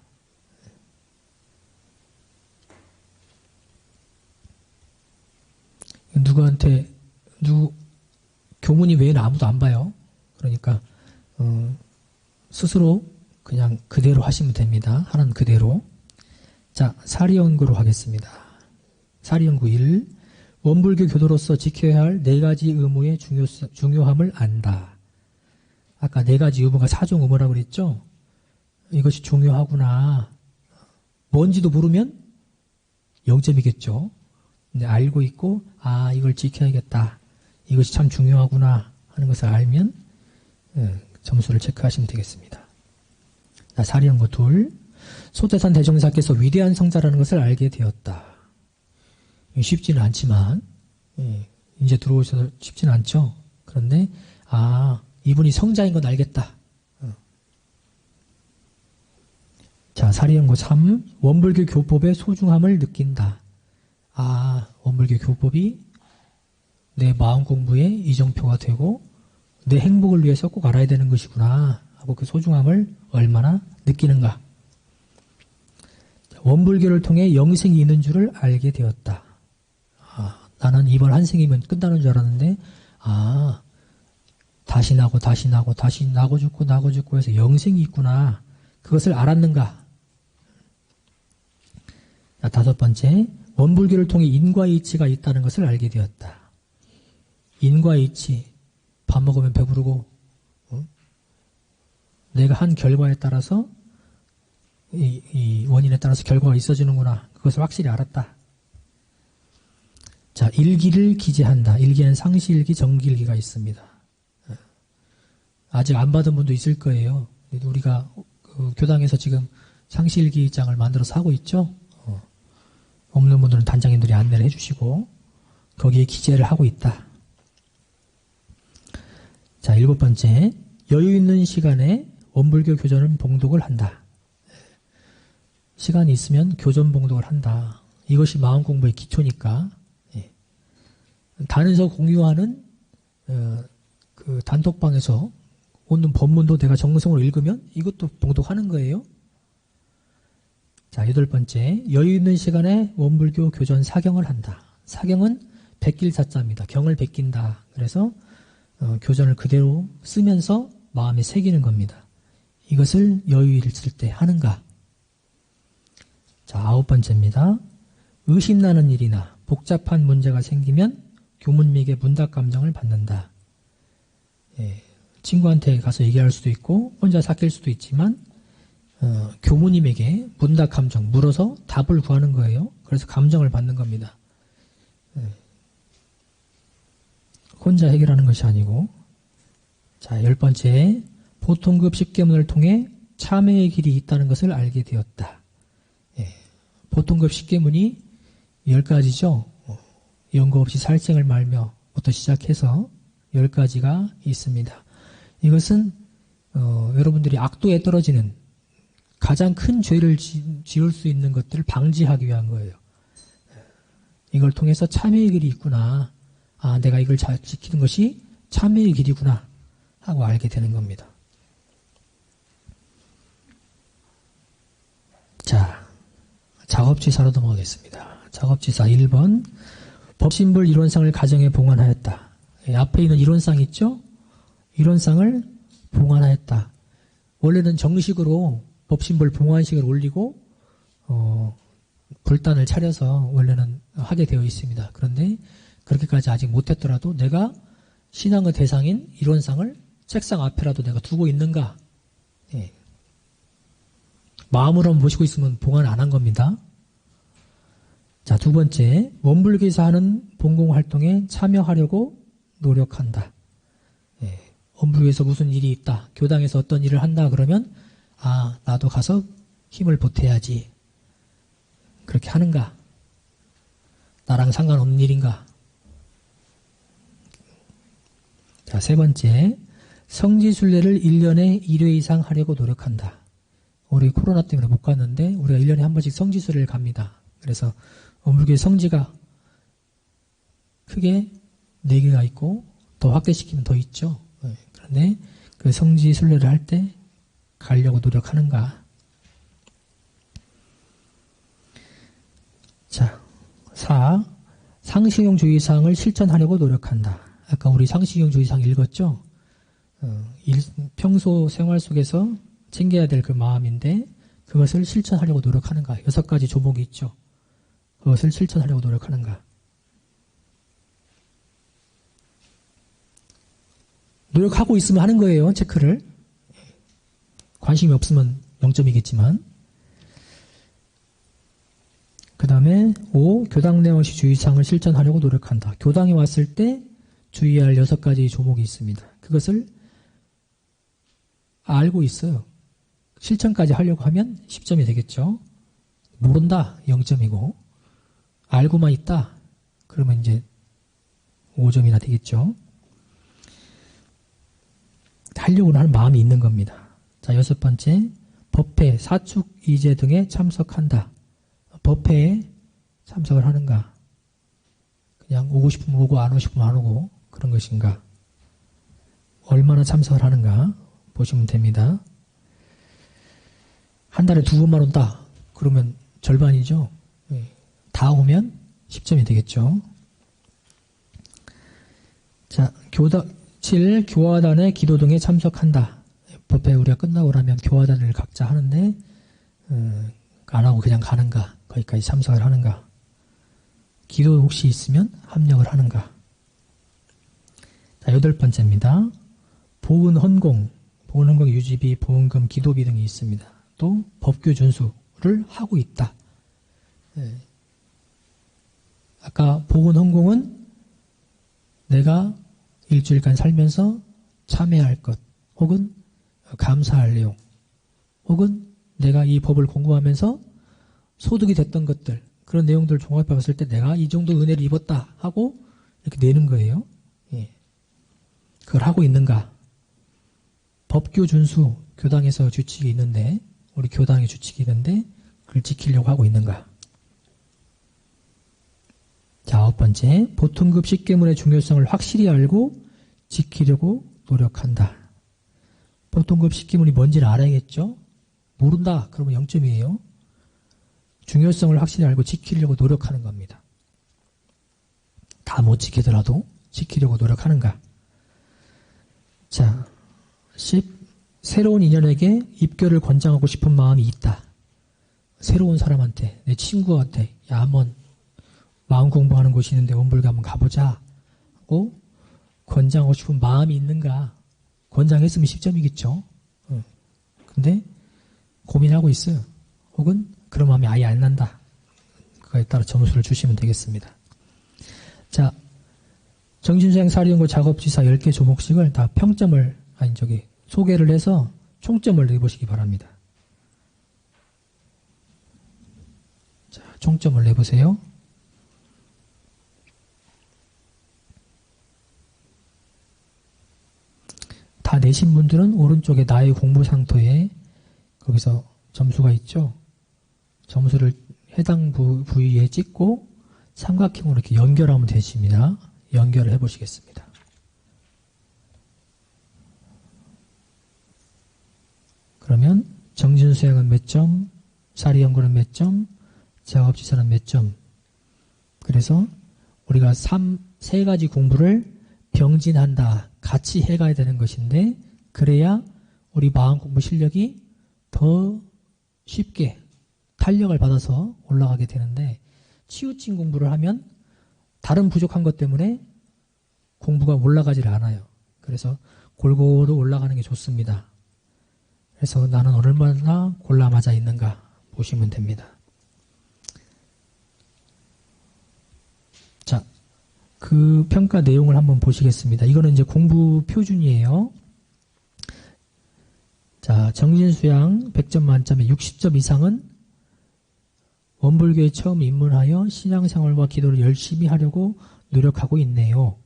교문이 외에는 아무도 안 봐요. 그러니까 스스로 그냥 그대로 하시면 됩니다. 하는 그대로. 자, 사리연구로 하겠습니다. 사리연구 1. 원불교 교도로서 지켜야 할 4가지 의무의 중요함을 안다. 아까 4가지 의무가 사종 의무라고 그랬죠? 이것이 중요하구나. 뭔지도 모르면 0점이겠죠. 근데 알고 있고, 아, 이걸 지켜야겠다. 이것이 참 중요하구나 하는 것을 알면 점수를 체크하시면 되겠습니다. 자, 사리연구 2. 소태산 대종사께서 위대한 성자라는 것을 알게 되었다. 쉽지는 않지만 이제 들어오셔서 쉽지는 않죠. 그런데 이분이 성자인 건 알겠다. 자, 사리연구 3. 원불교 교법의 소중함을 느낀다. 원불교 교법이 내 마음 공부의 이정표가 되고 내 행복을 위해서 꼭 알아야 되는 것이구나 하고 그 소중함을 얼마나 느끼는가. 원불교를 통해 영생이 있는 줄을 알게 되었다. 나는 이번 한 생이면 끝나는 줄 알았는데 다시 나고 다시 나고 죽고 해서 영생이 있구나. 그것을 알았는가. 자, 5번째. 원불교를 통해 인과이치가 있다는 것을 알게 되었다. 인과이치. 밥 먹으면 배부르고 내가 한 결과에 따라서 이 원인에 따라서 결과가 있어지는구나. 그것을 확실히 알았다. 자, 일기를 기재한다. 일기에는 상시일기, 정기일기가 있습니다. 아직 안 받은 분도 있을 거예요. 우리가 교당에서 지금 상시일기장을 만들어서 하고 있죠. 없는 분들은 단장님들이 안내를 해주시고 거기에 기재를 하고 있다. 자, 7번째. 여유 있는 시간에 원불교 교전은 봉독을 한다. 시간이 있으면 교전 봉독을 한다. 이것이 마음 공부의 기초니까. 단에서 공유하는 그 단톡방에서 오는 법문도 내가 정성으로 읽으면 이것도 봉독하는 거예요. 자, 8번째. 여유 있는 시간에 원불교 교전 사경을 한다. 사경은 베낄사자입니다. 경을 베낀다. 그래서 교전을 그대로 쓰면서 마음에 새기는 겁니다. 이것을 여유 있을 때 하는가. 자, 9번째입니다. 의심나는 일이나 복잡한 문제가 생기면 교문맥의 문답 감정을 받는다. 친구한테 가서 얘기할 수도 있고 혼자 삭힐 수도 있지만 교무님에게 문답 감정 물어서 답을 구하는 거예요. 그래서 감정을 받는 겁니다. 혼자 해결하는 것이 아니고. 자, 10번째, 보통급 십계문을 통해 참회의 길이 있다는 것을 알게 되었다. 보통급 십계문이 10가지죠. 연고 없이 살생을 말며 부터 시작해서 10가지가 있습니다. 이것은 여러분들이 악도에 떨어지는 가장 큰 죄를 지을 수 있는 것들을 방지하기 위한 거예요. 이걸 통해서 참회의 길이 있구나. 아, 내가 이걸 잘 지키는 것이 참회의 길이구나 하고 알게 되는 겁니다. 자, 작업지사로 넘어가겠습니다. 작업지사 1번, 법신불 이론상을 가정에 봉안하였다. 앞에 있는 이론상 있죠? 이론상을 봉안하였다. 원래는 정식으로 법신불 봉안식을 올리고 불단을 차려서 원래는 하게 되어 있습니다. 그런데 그렇게까지 아직 못했더라도 내가 신앙의 대상인 이론상을 책상 앞에라도 내가 두고 있는가? 마음으로 모시고 있으면 봉안 안 한 겁니다. 자, 2번째, 원불교에서 하는 봉공활동에 참여하려고 노력한다. 원불교에서 무슨 일이 있다, 교당에서 어떤 일을 한다 그러면 아, 나도 가서 힘을 보태야지. 그렇게 하는가? 나랑 상관없는 일인가? 자, 3번째, 성지순례를 1년에 1회 이상 하려고 노력한다. 우리 코로나 때문에 못 갔는데 우리가 1년에 한 번씩 성지순례를 갑니다. 그래서 원불교의 성지가 크게 4개가 있고 더 확대시키면 더 있죠. 그런데 그 성지순례를 할 때 가려고 노력하는가? 자, 4. 상식용 주의사항을 실천하려고 노력한다. 아까 우리 상식용 주의사항 읽었죠? 평소 생활 속에서 챙겨야 될 그 마음인데 그것을 실천하려고 노력하는가? 6가지 조목이 있죠. 그것을 실천하려고 노력하는가? 노력하고 있으면 하는 거예요. 체크를. 관심이 없으면 0점이겠지만. 그 다음에 5. 교당 내원시 주의사항을 실천하려고 노력한다. 교당에 왔을 때 주의해야 할 6가지 조목이 있습니다. 그것을 알고 있어요. 실천까지 하려고 하면 10점이 되겠죠. 모른다 0점이고 알고만 있다 그러면 이제 5점이나 되겠죠. 하려고 하는 마음이 있는 겁니다. 자, 6번째, 법회, 사축, 이제 등에 참석한다. 법회에 참석을 하는가? 그냥 오고 싶으면 오고 안 오고 싶으면 안 오고 그런 것인가? 얼마나 참석을 하는가 보시면 됩니다. 한 달에 2번만 온다. 그러면 절반이죠. 다 오면 10점이 되겠죠. 자, 7. 교화단의 기도 등에 참석한다. 법회 우리가 끝나고 나면 교화단을 각자 하는데 안 하고 그냥 가는가? 거기까지 참석을 하는가? 기도 혹시 있으면 합력을 하는가? 자, 8번째입니다. 보은 헌공, 유지비, 보은금, 기도비 등이 있습니다. 또 법규 준수를 하고 있다. 아까 보은 헌공은 내가 일주일간 살면서 참회할 것, 혹은 감사할 내용, 혹은 내가 이 법을 공부하면서 소득이 됐던 것들, 그런 내용들을 종합해 봤을 때 내가 이 정도 은혜를 입었다 하고 이렇게 내는 거예요. 그걸 하고 있는가? 법규 준수, 교당에서 규칙이 있는데, 우리 교당의 규칙이 있는데 그걸 지키려고 하고 있는가? 자, 9번째, 보통급 십계문의 중요성을 확실히 알고 지키려고 노력한다. 보통급 십계문이 뭔지를 알아야겠죠? 모른다 그러면 0점이에요. 중요성을 확실히 알고 지키려고 노력하는 겁니다. 다 못 지키더라도 지키려고 노력하는가? 자, 10. 새로운 인연에게 입교를 권장하고 싶은 마음이 있다. 새로운 사람한테, 내 친구한테, 야, 한번 마음 공부하는 곳이 있는데 원불교 한번 가보자 하고 권장하고 싶은 마음이 있는가? 권장했으면 10점이겠죠. 근데 고민하고 있어요. 혹은 그런 마음이 아예 안 난다. 그거에 따라 점수를 주시면 되겠습니다. 자, 정신수양 사리연구 작업지사 10개 조목씩을 다 소개를 해서 총점을 내보시기 바랍니다. 자, 총점을 내보세요. 다 내신 분들은 오른쪽에 나의 공부 상토에 거기서 점수가 있죠. 점수를 해당 부위에 찍고 삼각형으로 이렇게 연결하면 되십니다. 연결을 해보시겠습니다. 그러면 정신수양은 몇 점, 사리연구는 몇 점, 작업지사는 몇 점. 그래서 우리가 세 가지 공부를 병진한다. 같이 해가야 되는 것인데 그래야 우리 마음 공부 실력이 더 쉽게 탄력을 받아서 올라가게 되는데 치우친 공부를 하면 다른 부족한 것 때문에 공부가 올라가지를 않아요. 그래서 골고루 올라가는 게 좋습니다. 그래서 나는 얼마나 골라맞아 있는가 보시면 됩니다. 자, 그 평가 내용을 한번 보시겠습니다. 이거는 이제 공부 표준이에요. 자, 정신수양 100점 만점에 60점 이상은 원불교에 처음 입문하여 신앙생활과 기도를 열심히 하려고 노력하고 있네요.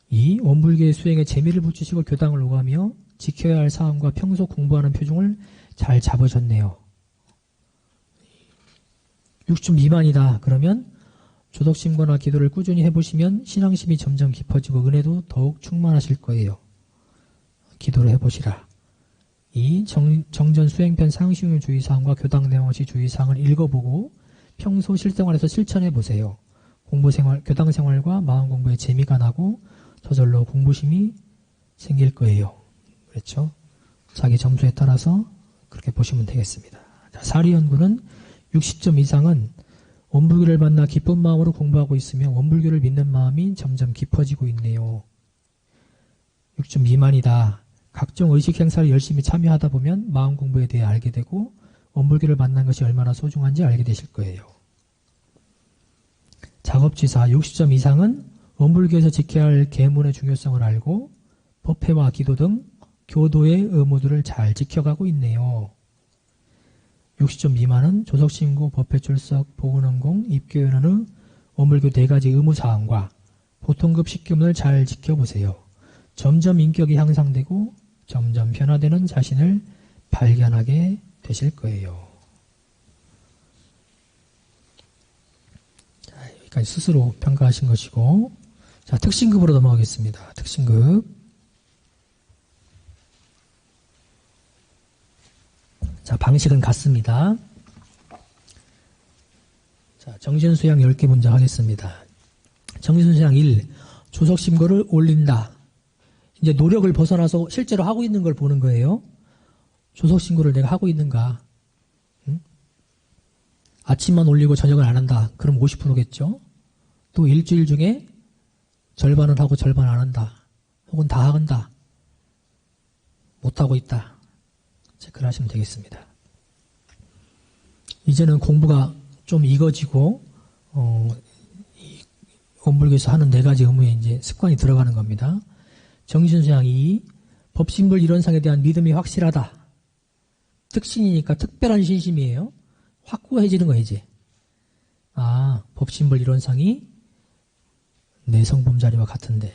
이 원불교의 수행에 재미를 붙이시고 교당을 오가며 지켜야 할 사항과 평소 공부하는 표준을 잘 잡으셨네요. 60점 미만이다. 그러면 조덕심거나 기도를 꾸준히 해보시면 신앙심이 점점 깊어지고 은혜도 더욱 충만하실 거예요. 기도를 해보시라. 이 정전 수행편 상식률 주의사항과 교당 내용시 주의사항을 읽어보고 평소 실생활에서 실천해보세요. 공부생활, 교당생활과 마음공부에 재미가 나고 저절로 공부심이 생길 거예요. 그렇죠? 자기 점수에 따라서 그렇게 보시면 되겠습니다. 자, 사리연구는 60점 이상은 원불교를 만나 기쁜 마음으로 공부하고 있으며 원불교를 믿는 마음이 점점 깊어지고 있네요. 6점 미만이다. 각종 의식 행사를 열심히 참여하다 보면 마음 공부에 대해 알게 되고 원불교를 만난 것이 얼마나 소중한지 알게 되실 거예요. 작업지사 60점 이상은 원불교에서 지켜야 할 계문의 중요성을 알고 법회와 기도 등 교도의 의무들을 잘 지켜가고 있네요. 60점 미만은 조석신고, 법회출석, 보건원공, 입교연원의 원불교 4가지 의무사항과 보통급 식교문을 잘 지켜보세요. 점점 인격이 향상되고 점점 변화되는 자신을 발견하게 되실 거예요. 자, 여기까지 스스로 평가하신 것이고, 자, 특신급으로 넘어가겠습니다. 특신급. 자, 방식은 같습니다. 자, 정신수양 10개 먼저 하겠습니다. 정신수양 1. 조석심거를 올린다. 이제 노력을 벗어나서 실제로 하고 있는 걸 보는 거예요. 조석신고를 내가 하고 있는가. 응? 아침만 올리고 저녁을 안 한다. 그럼 50%겠죠. 또 일주일 중에 절반을 하고 절반 안 한다. 혹은 다 한다. 못하고 있다. 체크를 하시면 되겠습니다. 이제는 공부가 좀 익어지고 원불교에서 하는 4가지 의무에 이제 습관이 들어가는 겁니다. 정신수양 2. 법신불 이론상에 대한 믿음이 확실하다. 특신이니까 특별한 신심이에요. 확고해지는 거예요, 이제. 아, 법신불 이론상이 내 성범자리와 같은데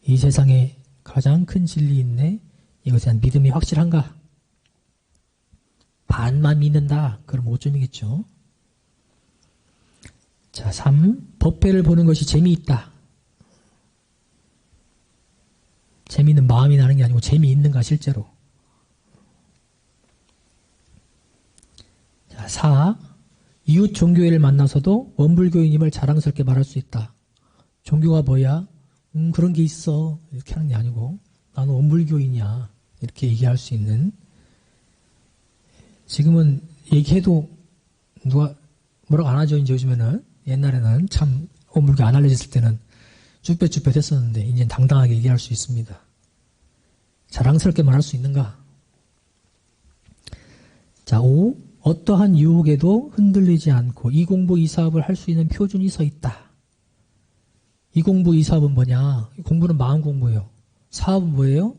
이 세상에 가장 큰 진리 있네. 이것에 대한 믿음이 확실한가? 반만 믿는다. 그럼 5점이겠죠. 자, 3. 법회를 보는 것이 재미있다. 재미있는 마음이 나는 게 아니고 재미있는가 실제로. 자, 4. 이웃 종교회를 만나서도 원불교인임을 자랑스럽게 말할 수 있다. 종교가 뭐야? 그런 게 있어. 이렇게 하는 게 아니고 나는 원불교인이야. 이렇게 얘기할 수 있는. 지금은 얘기해도 누가 뭐라고 안 하죠. 이제 요즘에는. 옛날에는 참 원불교 안 알려졌을 때는 쭈뼛쭈뼛 했었는데 이제는 당당하게 얘기할 수 있습니다. 자랑스럽게 말할 수 있는가? 자, 5. 어떠한 유혹에도 흔들리지 않고 이 공부 이 사업을 할 수 있는 표준이 서 있다. 이 공부 이 사업은 뭐냐? 공부는 마음 공부예요. 사업은 뭐예요?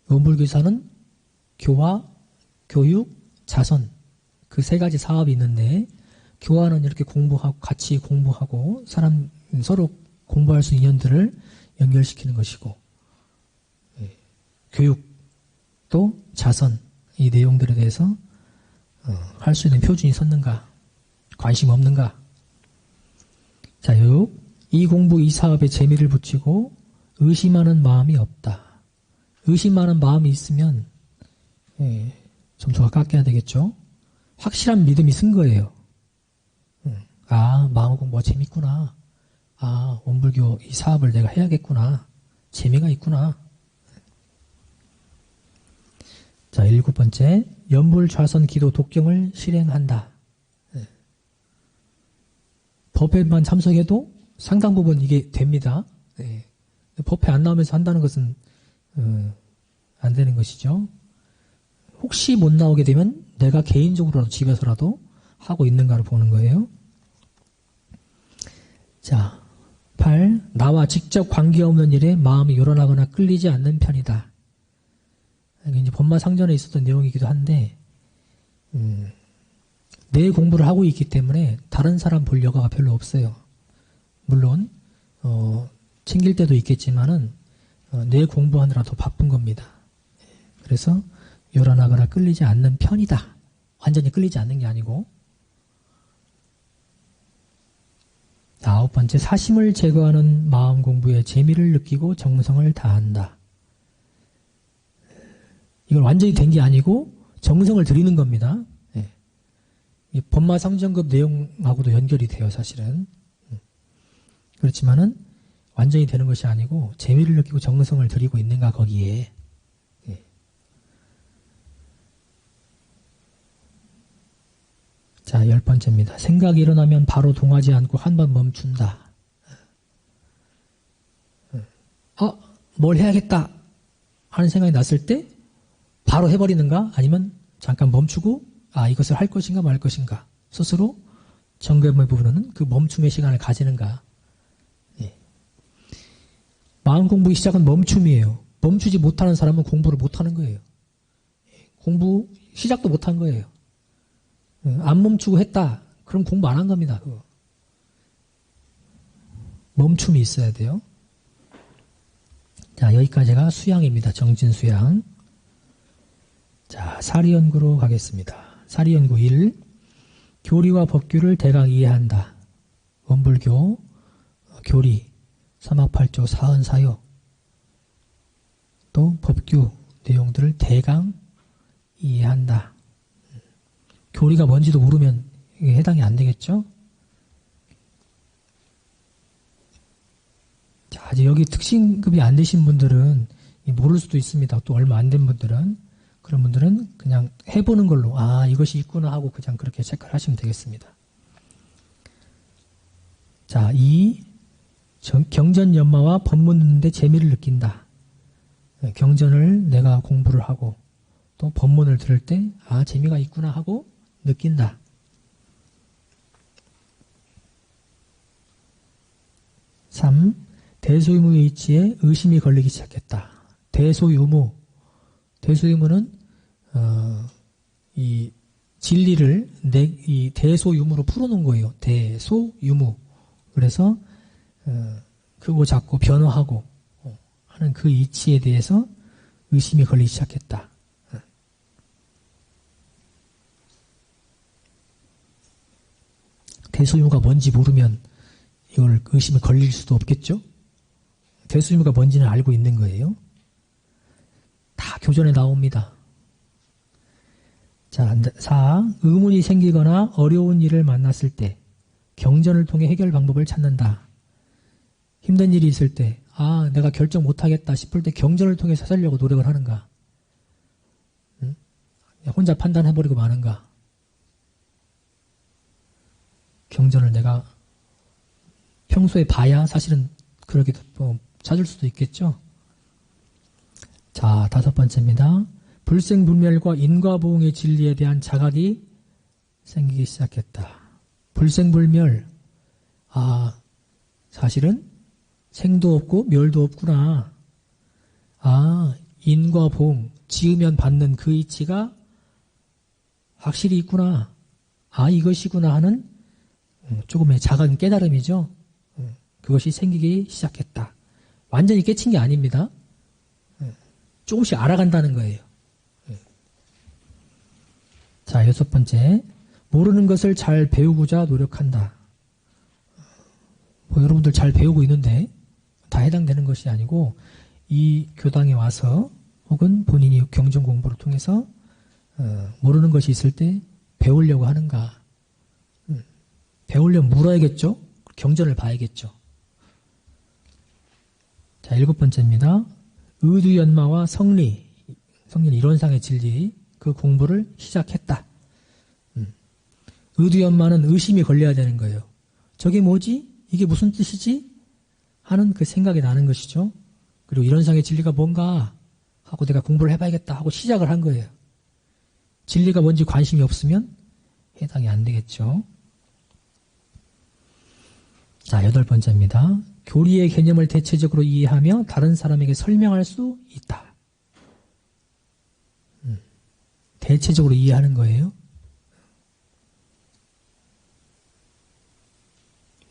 원불교사는 교화, 교육, 자선 그 세 가지 사업이 있는데 교화는 이렇게 공부하고 같이 공부하고 사람 서로 공부할 수 있는 인연들을 연결시키는 것이고 교육도 자선 이 내용들에 대해서 할 수 있는 표준이 섰는가 관심 없는가 자 6. 이 공부 이 사업에 재미를 붙이고 의심하는 마음이 없다. 의심하는 마음이 있으면 점수가 깎여야 되겠죠. 확실한 믿음이 쓴 거예요. 아, 마음 공부가 재밌구나. 아, 원불교 이 사업을 내가 해야겠구나. 재미가 있구나. 자, 7번째. 연불좌선 기도 독경을 실행한다. 법회만 참석해도 상당 부분 이게 됩니다. 법회 안 나오면서 한다는 것은 안 되는 것이죠. 혹시 못 나오게 되면 내가 개인적으로라도 집에서라도 하고 있는가를 보는 거예요. 자, 8. 나와 직접 관계없는 일에 마음이 요란하거나 끌리지 않는 편이다. 이게 이제 법마상전에 있었던 내용이기도 한데 내 공부를 하고 있기 때문에 다른 사람 볼 여가가 별로 없어요. 물론 챙길 때도 있겠지만은 내 공부하느라 더 바쁜 겁니다. 그래서 요란하거나 끌리지 않는 편이다. 완전히 끌리지 않는 게 아니고 9번째. 사심을 제거하는 마음 공부에 재미를 느끼고 정성을 다한다. 이걸 완전히 된 게 아니고 정성을 들이는 겁니다. 이 법마상전급 내용하고도 연결이 돼요. 사실은. 그렇지만은 완전히 되는 것이 아니고 재미를 느끼고 정성을 들이고 있는가 거기에. 자, 10번째입니다. 생각이 일어나면 바로 동하지 않고 한 번 멈춘다. 뭘 해야겠다 하는 생각이 났을 때 바로 해버리는가? 아니면 잠깐 멈추고 이것을 할 것인가 말 것인가? 스스로 점검해 보는 그 멈춤의 시간을 가지는가? 마음 공부의 시작은 멈춤이에요. 멈추지 못하는 사람은 공부를 못하는 거예요. 공부 시작도 못한 거예요. 안 멈추고 했다. 그럼 공부 안 한 겁니다. 그거. 멈춤이 있어야 돼요. 자, 여기까지가 수양입니다. 정진 수양. 자, 사리연구로 가겠습니다. 사리연구 1. 교리와 법규를 대강 이해한다. 원불교 교리 3학팔조 사언사요. 또 법규 내용들을 대강 이해한다. 교리가 뭔지도 모르면 이게 해당이 안 되겠죠? 자, 아직 여기 특신급이 안 되신 분들은 모를 수도 있습니다. 또 얼마 안 된 분들은. 그런 분들은 그냥 해보는 걸로 이것이 있구나 하고 그냥 그렇게 체크를 하시면 되겠습니다. 자, 2. 경전연마와 법문 듣는데 재미를 느낀다. 경전을 내가 공부를 하고 또 법문을 들을 때 재미가 있구나 하고 느낀다. 3. 대소유무의 이치에 의심이 걸리기 시작했다. 대소유무는 이 진리를 이 대소유무로 풀어놓은 거예요. 대소유무. 그래서 크고 작고 변화하고 하는 그 이치에 대해서 의심이 걸리기 시작했다. 대소유무가 뭔지 모르면 이걸 의심이 걸릴 수도 없겠죠? 대소유무가 뭔지는 알고 있는 거예요. 다 교전에 나옵니다. 자, 4. 의문이 생기거나 어려운 일을 만났을 때 경전을 통해 해결 방법을 찾는다. 힘든 일이 있을 때 내가 결정 못하겠다 싶을 때 경전을 통해 찾으려고 노력을 하는가? 혼자 판단해버리고 마는가? 경전을 내가 평소에 봐야 사실은 그렇게 찾을 수도 있겠죠. 자, 5번째입니다. 불생불멸과 인과보응의 진리에 대한 자각이 생기기 시작했다. 불생불멸, 사실은 생도 없고 멸도 없구나. 인과보응, 지으면 받는 그 이치가 확실히 있구나. 이것이구나 하는 조금의 작은 깨달음이죠. 그것이 생기기 시작했다. 완전히 깨친 게 아닙니다. 조금씩 알아간다는 거예요. 자, 6번째. 모르는 것을 잘 배우고자 노력한다. 여러분들 잘 배우고 있는데 다 해당되는 것이 아니고 이 교당에 와서 혹은 본인이 경전 공부를 통해서 모르는 것이 있을 때 배우려고 하는가. 배우려면 물어야겠죠. 경전을 봐야겠죠. 자, 7번째입니다. 의두연마와 성리는 이론상의 진리, 그 공부를 시작했다. 의두연마는 의심이 걸려야 되는 거예요. 저게 뭐지? 이게 무슨 뜻이지? 하는 그 생각이 나는 것이죠. 그리고 이론상의 진리가 뭔가 하고 내가 공부를 해봐야겠다 하고 시작을 한 거예요. 진리가 뭔지 관심이 없으면 해당이 안 되겠죠. 자, 8번째입니다. 교리의 개념을 대체적으로 이해하며 다른 사람에게 설명할 수 있다. 대체적으로 이해하는 거예요.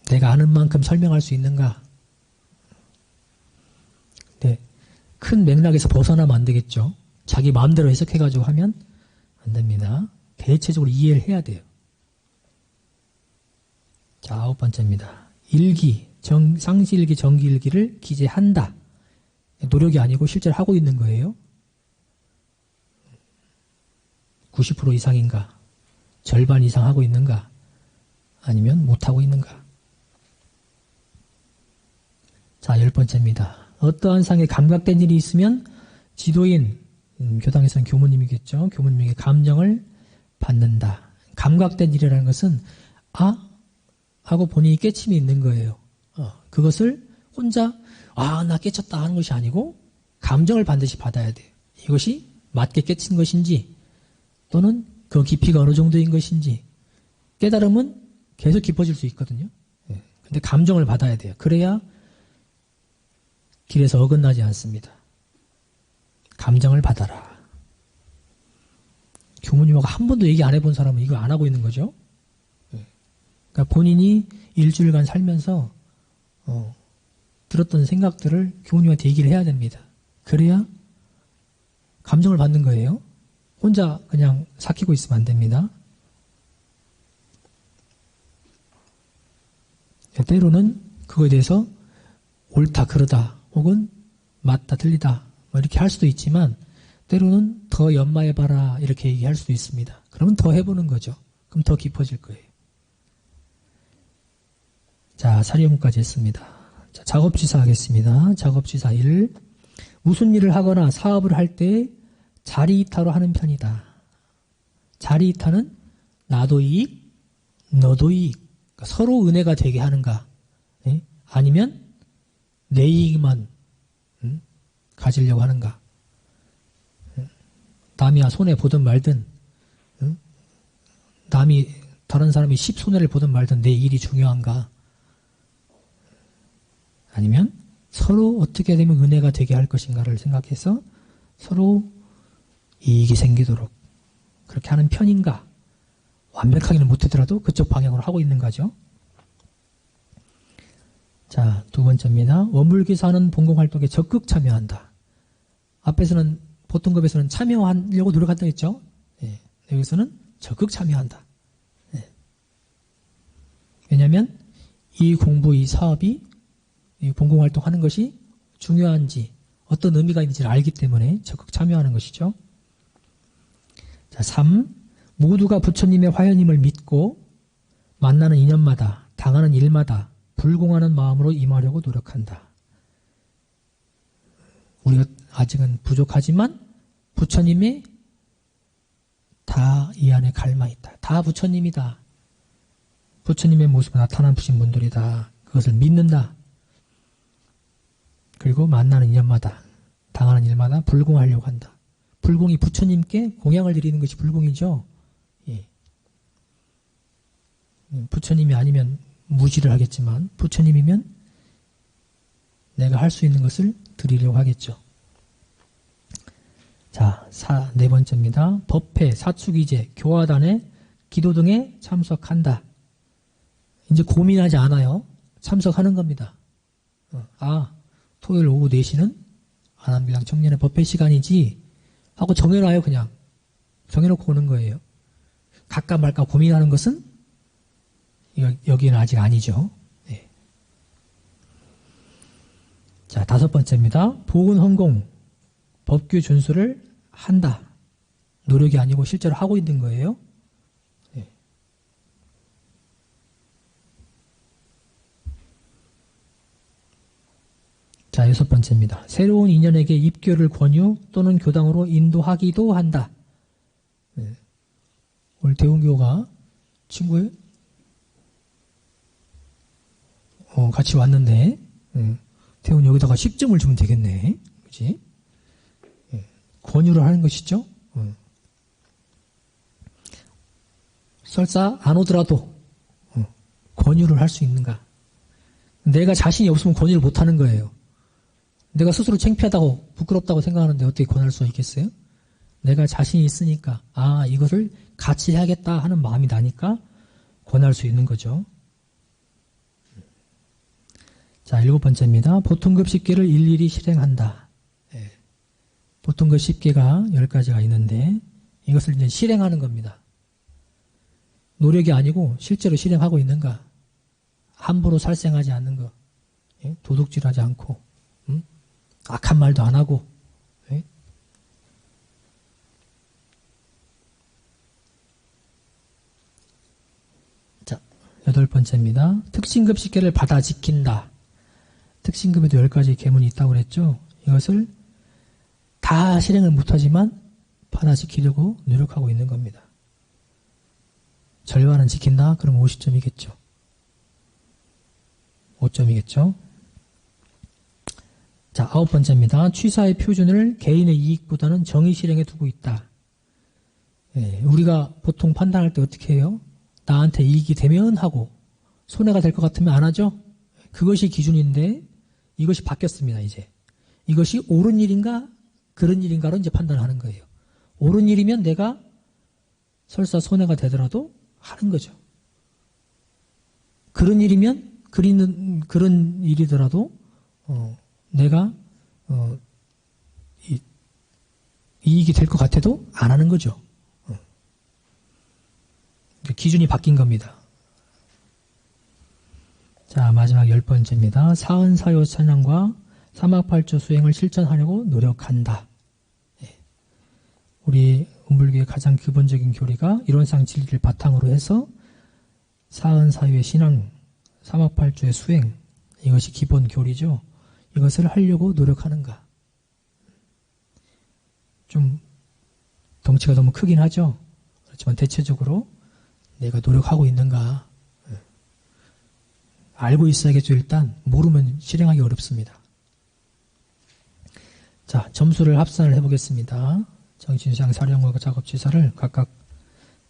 내가 아는 만큼 설명할 수 있는가? 네, 큰 맥락에서 벗어나면 안 되겠죠. 자기 마음대로 해석해가지고 하면 안 됩니다. 대체적으로 이해를 해야 돼요. 자, 9번째입니다. 일기, 상시일기, 정기일기를 기재한다. 노력이 아니고 실제로 하고 있는 거예요. 90% 이상인가? 절반 이상 하고 있는가? 아니면 못하고 있는가? 자, 10번째입니다. 어떠한 상에 감각된 일이 있으면 지도인, 교당에서는 교무님이겠죠. 교무님에게 감정을 받는다. 감각된 일이라는 것은 하고 본인이 깨침이 있는 거예요. 그것을 혼자 나 깨쳤다 하는 것이 아니고 감정을 반드시 받아야 돼요. 이것이 맞게 깨친 것인지 또는 그 깊이가 어느 정도인 것인지. 깨달음은 계속 깊어질 수 있거든요. 근데 감정을 받아야 돼요. 그래야 길에서 어긋나지 않습니다. 감정을 받아라. 교무님하고 한 번도 얘기 안 해본 사람은 이거 안 하고 있는 거죠. 그러니까 본인이 일주일간 살면서 들었던 생각들을 교무님한테 얘기를 해야 됩니다. 그래야 감정을 받는 거예요. 혼자 그냥 삭히고 있으면 안 됩니다. 때로는 그거에 대해서 옳다 그르다 혹은 맞다 틀리다 이렇게 할 수도 있지만 때로는 더 연마해봐라 이렇게 얘기할 수도 있습니다. 그러면 더 해보는 거죠. 그럼 더 깊어질 거예요. 자, 사리연구까지 했습니다. 자, 작업지사 하겠습니다. 작업지사 1. 무슨 일을 하거나 사업을 할 때 자리이타로 하는 편이다. 자리이타는 나도 이익, 너도 이익. 그러니까 서로 은혜가 되게 하는가? 아니면 내 이익만 가지려고 하는가? 남이 손해 보든 말든 남이 다른 사람이 10손해를 보든 말든 내 일이 중요한가? 아니면 서로 어떻게 되면 은혜가 되게 할 것인가를 생각해서 서로 이익이 생기도록 그렇게 하는 편인가? 완벽하게는 못하더라도 그쪽 방향으로 하고 있는 거죠. 자, 2번째입니다. 원불기사는 본공활동에 적극 참여한다. 앞에서는 보통 급에서는 참여하려고 노력한다 했죠. 네. 여기서는 적극 참여한다. 네. 왜냐하면 이 공부, 이 사업이 이 본공활동하는 것이 중요한지 어떤 의미가 있는지를 알기 때문에 적극 참여하는 것이죠. 자, 3. 모두가 부처님의 화연임을 믿고 만나는 인연마다 당하는 일마다 불공하는 마음으로 임하려고 노력한다. 우리가 아직은 부족하지만 부처님이 다 이 안에 갈마 있다. 다 부처님이다. 부처님의 모습을 나타나신 분들이다. 그것을 믿는다. 그리고 만나는 인연마다 당하는 일마다 불공하려고 한다. 불공이 부처님께 공양을 드리는 것이 불공이죠. 예. 부처님이 아니면 무지를 하겠지만 부처님이면 내가 할 수 있는 것을 드리려고 하겠죠. 자, 네 번째입니다. 법회, 사축이제, 교화단에 기도 등에 참석한다. 이제 고민하지 않아요. 참석하는 겁니다. 토요일 오후 4시는 안암빌랑 청년의 법회 시간이지 하고 정해놔요. 그냥 정해놓고 오는 거예요. 갈까 말까 고민하는 것은 여기는 아직 아니죠. 네. 자, 5번째입니다. 보은 헌공, 법규 준수를 한다. 노력이 아니고 실제로 하고 있는 거예요. 네. 자, 6번째입니다. 새로운 인연에게 입교를 권유 또는 교당으로 인도하기도 한다. 네. 오늘 대운교가 친구예요? 같이 왔는데 태훈 여기다가 10점을 주면 되겠네. 그치? 권유를 하는 것이죠. 설사 안 오더라도 권유를 할 수 있는가. 내가 자신이 없으면 권유를 못 하는 거예요. 내가 스스로 창피하다고 부끄럽다고 생각하는데 어떻게 권할 수 있겠어요? 내가 자신이 있으니까 이것을 같이 해야겠다 하는 마음이 나니까 권할 수 있는 거죠. 자, 7번째입니다. 보통급 10개를 일일이 실행한다. 예. 보통급 10개가 10가지가 있는데 이것을 이제 실행하는 겁니다. 노력이 아니고 실제로 실행하고 있는가. 함부로 살생하지 않는 거. 예? 도둑질하지 않고 악한 말도 안 하고. 예? 자, 8번째입니다. 특신급 10개를 받아 지킨다. 특신급에도 10가지 계문이 있다고 그랬죠. 이것을 다 실행을 못하지만 받아 지키려고 노력하고 있는 겁니다. 절반은 지킨다? 그럼 50점이겠죠. 5점이겠죠. 자, 9번째입니다. 취사의 표준을 개인의 이익보다는 정의 실행에 두고 있다. 예, 우리가 보통 판단할 때 어떻게 해요? 나한테 이익이 되면 하고 손해가 될 것 같으면 안 하죠? 그것이 기준인데 이것이 바뀌었습니다. 이제 이것이 옳은 일인가 그런 일인가로 이제 판단하는 거예요. 옳은 일이면 내가 설사 손해가 되더라도 하는 거죠. 그런 일이면 그런 일이더라도 내가 이익이 될 것 같아도 안 하는 거죠. 기준이 바뀐 겁니다. 자, 마지막 10번째입니다. 사은사요 찬양과 사막팔조 수행을 실천하려고 노력한다. 예. 우리 운불교의 가장 기본적인 교리가 이론상 진리를 바탕으로 해서 사은사요의 신앙, 사막팔조의 수행, 이것이 기본 교리죠. 이것을 하려고 노력하는가. 좀 덩치가 너무 크긴 하죠. 그렇지만 대체적으로 내가 노력하고 있는가. 알고 있어야겠죠. 일단 모르면 실행하기 어렵습니다. 자, 점수를 합산을 해보겠습니다. 정신수양 사령과 작업지사를 각각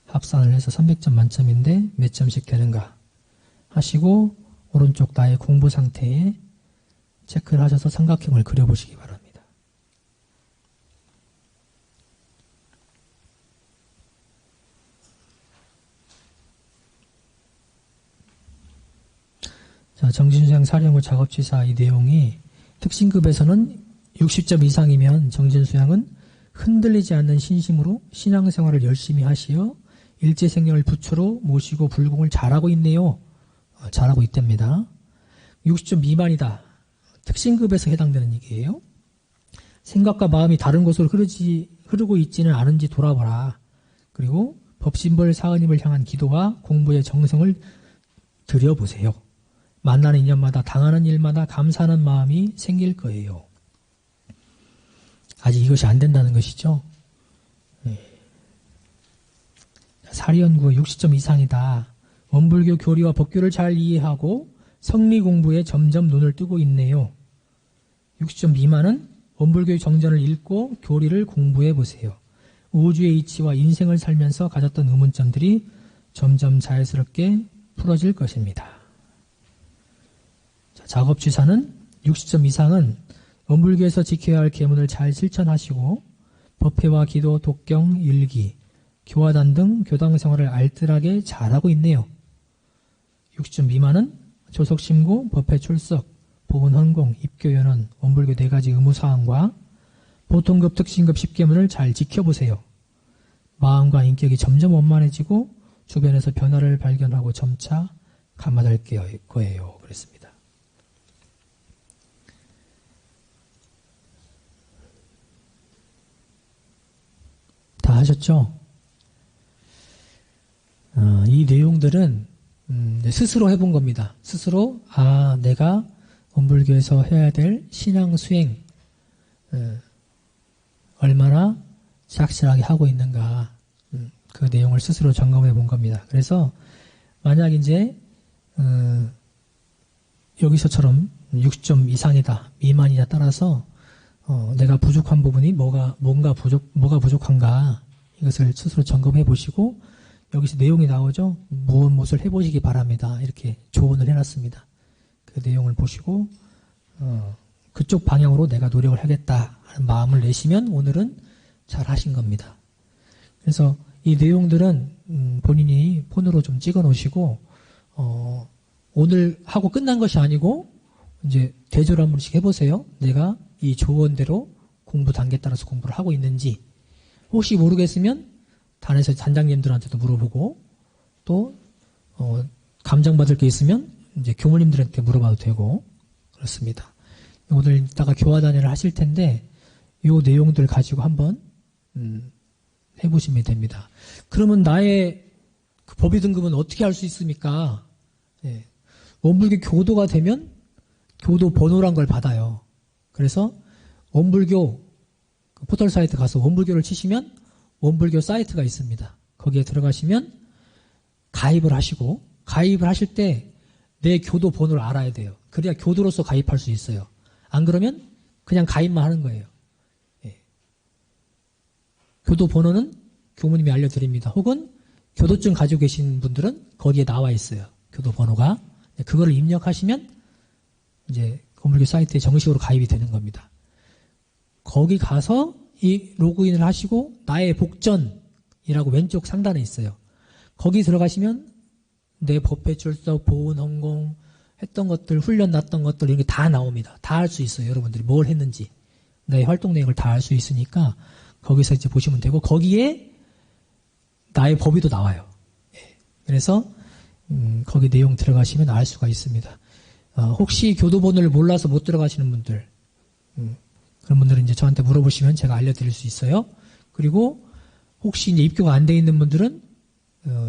합산을 해서 300점 만점인데 몇 점씩 되는가 하시고 오른쪽 나의 공부 상태에 체크를 하셔서 삼각형을 그려보시기 바랍니다. 자, 정신수양 사령과 작업지사 이 내용이 특신급에서는 60점 이상이면 정신수양은 흔들리지 않는 신심으로 신앙생활을 열심히 하시어 일제생명을 부처로 모시고 불공을 잘하고 있네요. 잘하고 있답니다. 60점 미만이다. 특신급에서 해당되는 얘기예요. 생각과 마음이 다른 곳으로 흐르고 있지는 않은지 돌아보라. 그리고 법신벌 사은임을 향한 기도와 공부의 정성을 들여보세요. 만나는 인연마다 당하는 일마다 감사하는 마음이 생길 거예요. 아직 이것이 안 된다는 것이죠. 사리연구 60점 이상이다. 원불교 교리와 법교를 잘 이해하고 성리 공부에 점점 눈을 뜨고 있네요. 60점 미만은 원불교의 정전을 읽고 교리를 공부해 보세요. 우주의 이치와 인생을 살면서 가졌던 의문점들이 점점 자연스럽게 풀어질 것입니다. 자, 작업지사는 60점 이상은 원불교에서 지켜야 할 계문을 잘 실천하시고 법회와 기도, 독경, 일기, 교화단 등 교당 생활을 알뜰하게 잘하고 있네요. 60점 미만은 조석신고, 법회 출석, 보훈헌공, 입교연원, 원불교 4가지 의무사항과 보통급, 특신급 10계문을 잘 지켜보세요. 마음과 인격이 점점 원만해지고 주변에서 변화를 발견하고 점차 감화될 거예요. 그랬습니다. 다 하셨죠? 이 내용들은 스스로 해본 겁니다. 스스로 내가 원불교에서 해야 될 신앙 수행 얼마나 착실하게 하고 있는가 그 내용을 스스로 점검해 본 겁니다. 그래서 만약 이제 여기서처럼 60점 이상이다 미만이냐 따라서 내가 부족한 부분이 뭐가 부족한가 이것을 스스로 점검해 보시고 여기서 내용이 나오죠. 무엇을 해보시기 바랍니다. 이렇게 조언을 해놨습니다. 그 내용을 보시고 그쪽 방향으로 내가 노력을 하겠다 하는 마음을 내시면 오늘은 잘 하신 겁니다. 그래서 이 내용들은 본인이 폰으로 좀 찍어 놓으시고 오늘 하고 끝난 것이 아니고 이제 대조를 한 번씩 해보세요. 내가 이 조언대로 공부 단계에 따라서 공부를 하고 있는지 혹시 모르겠으면 단에서 단장님들한테도 물어보고 또 감정받을 게 있으면 이제 교무님들한테 물어봐도 되고 그렇습니다. 오늘 이따가 교화단회를 하실 텐데 이 내용들 가지고 한번 해보시면 됩니다. 그러면 나의 그 법의 등급은 어떻게 할 수 있습니까? 예. 원불교 교도가 되면 교도 번호란 걸 받아요. 그래서 원불교 그 포털 사이트 가서 원불교를 치시면 원불교 사이트가 있습니다. 거기에 들어가시면 가입을 하시고 가입을 하실 때 내 교도 번호를 알아야 돼요. 그래야 교도로서 가입할 수 있어요. 안 그러면 그냥 가입만 하는 거예요. 예. 교도 번호는 교무님이 알려드립니다. 혹은 교도증 가지고 계신 분들은 거기에 나와 있어요. 교도 번호가. 그거를 입력하시면 이제 원불교 사이트에 정식으로 가입이 되는 겁니다. 거기 가서 이 로그인을 하시고 나의 복전이라고 왼쪽 상단에 있어요. 거기 들어가시면 내 법회 출석, 보훈, 헌공 했던 것들, 훈련 났던 것들 이런 게 다 나옵니다. 다 알 수 있어요. 여러분들이 뭘 했는지. 내 활동 내용을 다 알 수 있으니까 거기서 이제 보시면 되고 거기에 나의 법의도 나와요. 그래서 거기 내용 들어가시면 알 수가 있습니다. 혹시 교도번호를 몰라서 못 들어가시는 분들 그런 분들은 이제 저한테 물어보시면 제가 알려드릴 수 있어요. 그리고 혹시 이제 입교가 안 돼 있는 분들은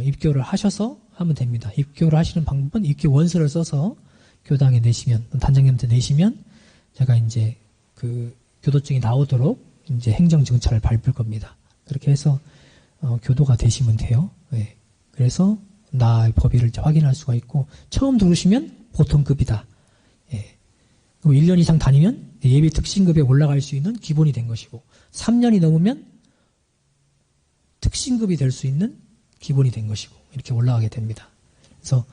입교를 하셔서 하면 됩니다. 입교를 하시는 방법은 입교 원서를 써서 교당에 내시면 단장님한테 내시면 제가 이제 그 교도증이 나오도록 이제 행정증차를 밟을 겁니다. 그렇게 해서 교도가 되시면 돼요. 네. 그래서 나의 법의를 이제 확인할 수가 있고 처음 들어오시면 보통급이다. 예. 1년 이상 다니면 예비 특신급에 올라갈 수 있는 기본이 된 것이고 3년이 넘으면 특신급이 될 수 있는 기본이 된 것이고 이렇게 올라가게 됩니다. 그래서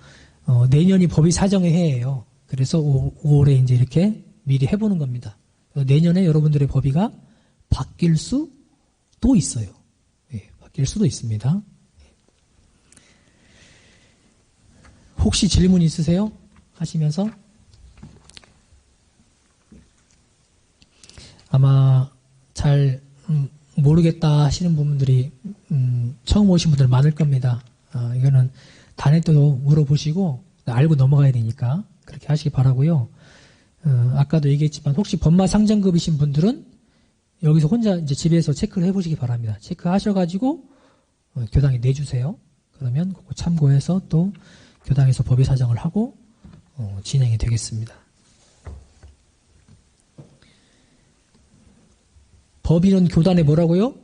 내년이 법의 사정의 해예요. 그래서 5월에 이제 이렇게 미리 해보는 겁니다. 내년에 여러분들의 법의가 바뀔 수도 있어요. 예, 바뀔 수도 있습니다. 혹시 질문 있으세요? 하시면서 아마 잘 모르겠다 하시는 분들이 처음 오신 분들 많을 겁니다. 이거는 단에 또 물어보시고 알고 넘어가야 되니까 그렇게 하시기 바라고요. 아까도 얘기했지만 혹시 법마 상정급이신 분들은 여기서 혼자 이제 집에서 체크를 해보시기 바랍니다. 체크하셔가지고 교당에 내주세요. 그러면 그거 참고해서 또 교당에서 법의 사정을 하고 진행이 되겠습니다. 법인은 교단에 뭐라고요?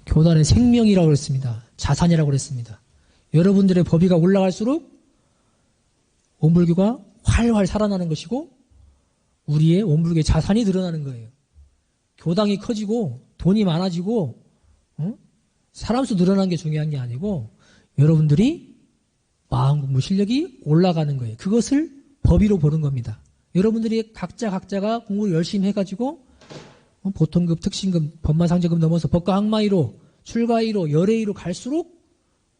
교단의 생명이라고 그랬습니다. 자산이라고 그랬습니다. 여러분들의 법의가 올라갈수록 원불교가 활활 살아나는 것이고 우리의 원불교의 자산이 늘어나는 거예요. 교당이 커지고 돈이 많아지고 사람 수 늘어나는 게 중요한 게 아니고 여러분들이 마음 공부 실력이 올라가는 거예요. 그것을 법의로 보는 겁니다. 여러분들이 각자가 공부를 열심히 해가지고 보통급, 특신급, 법만상제급 넘어서 법과 학마위로, 출가위로, 열애위로 갈수록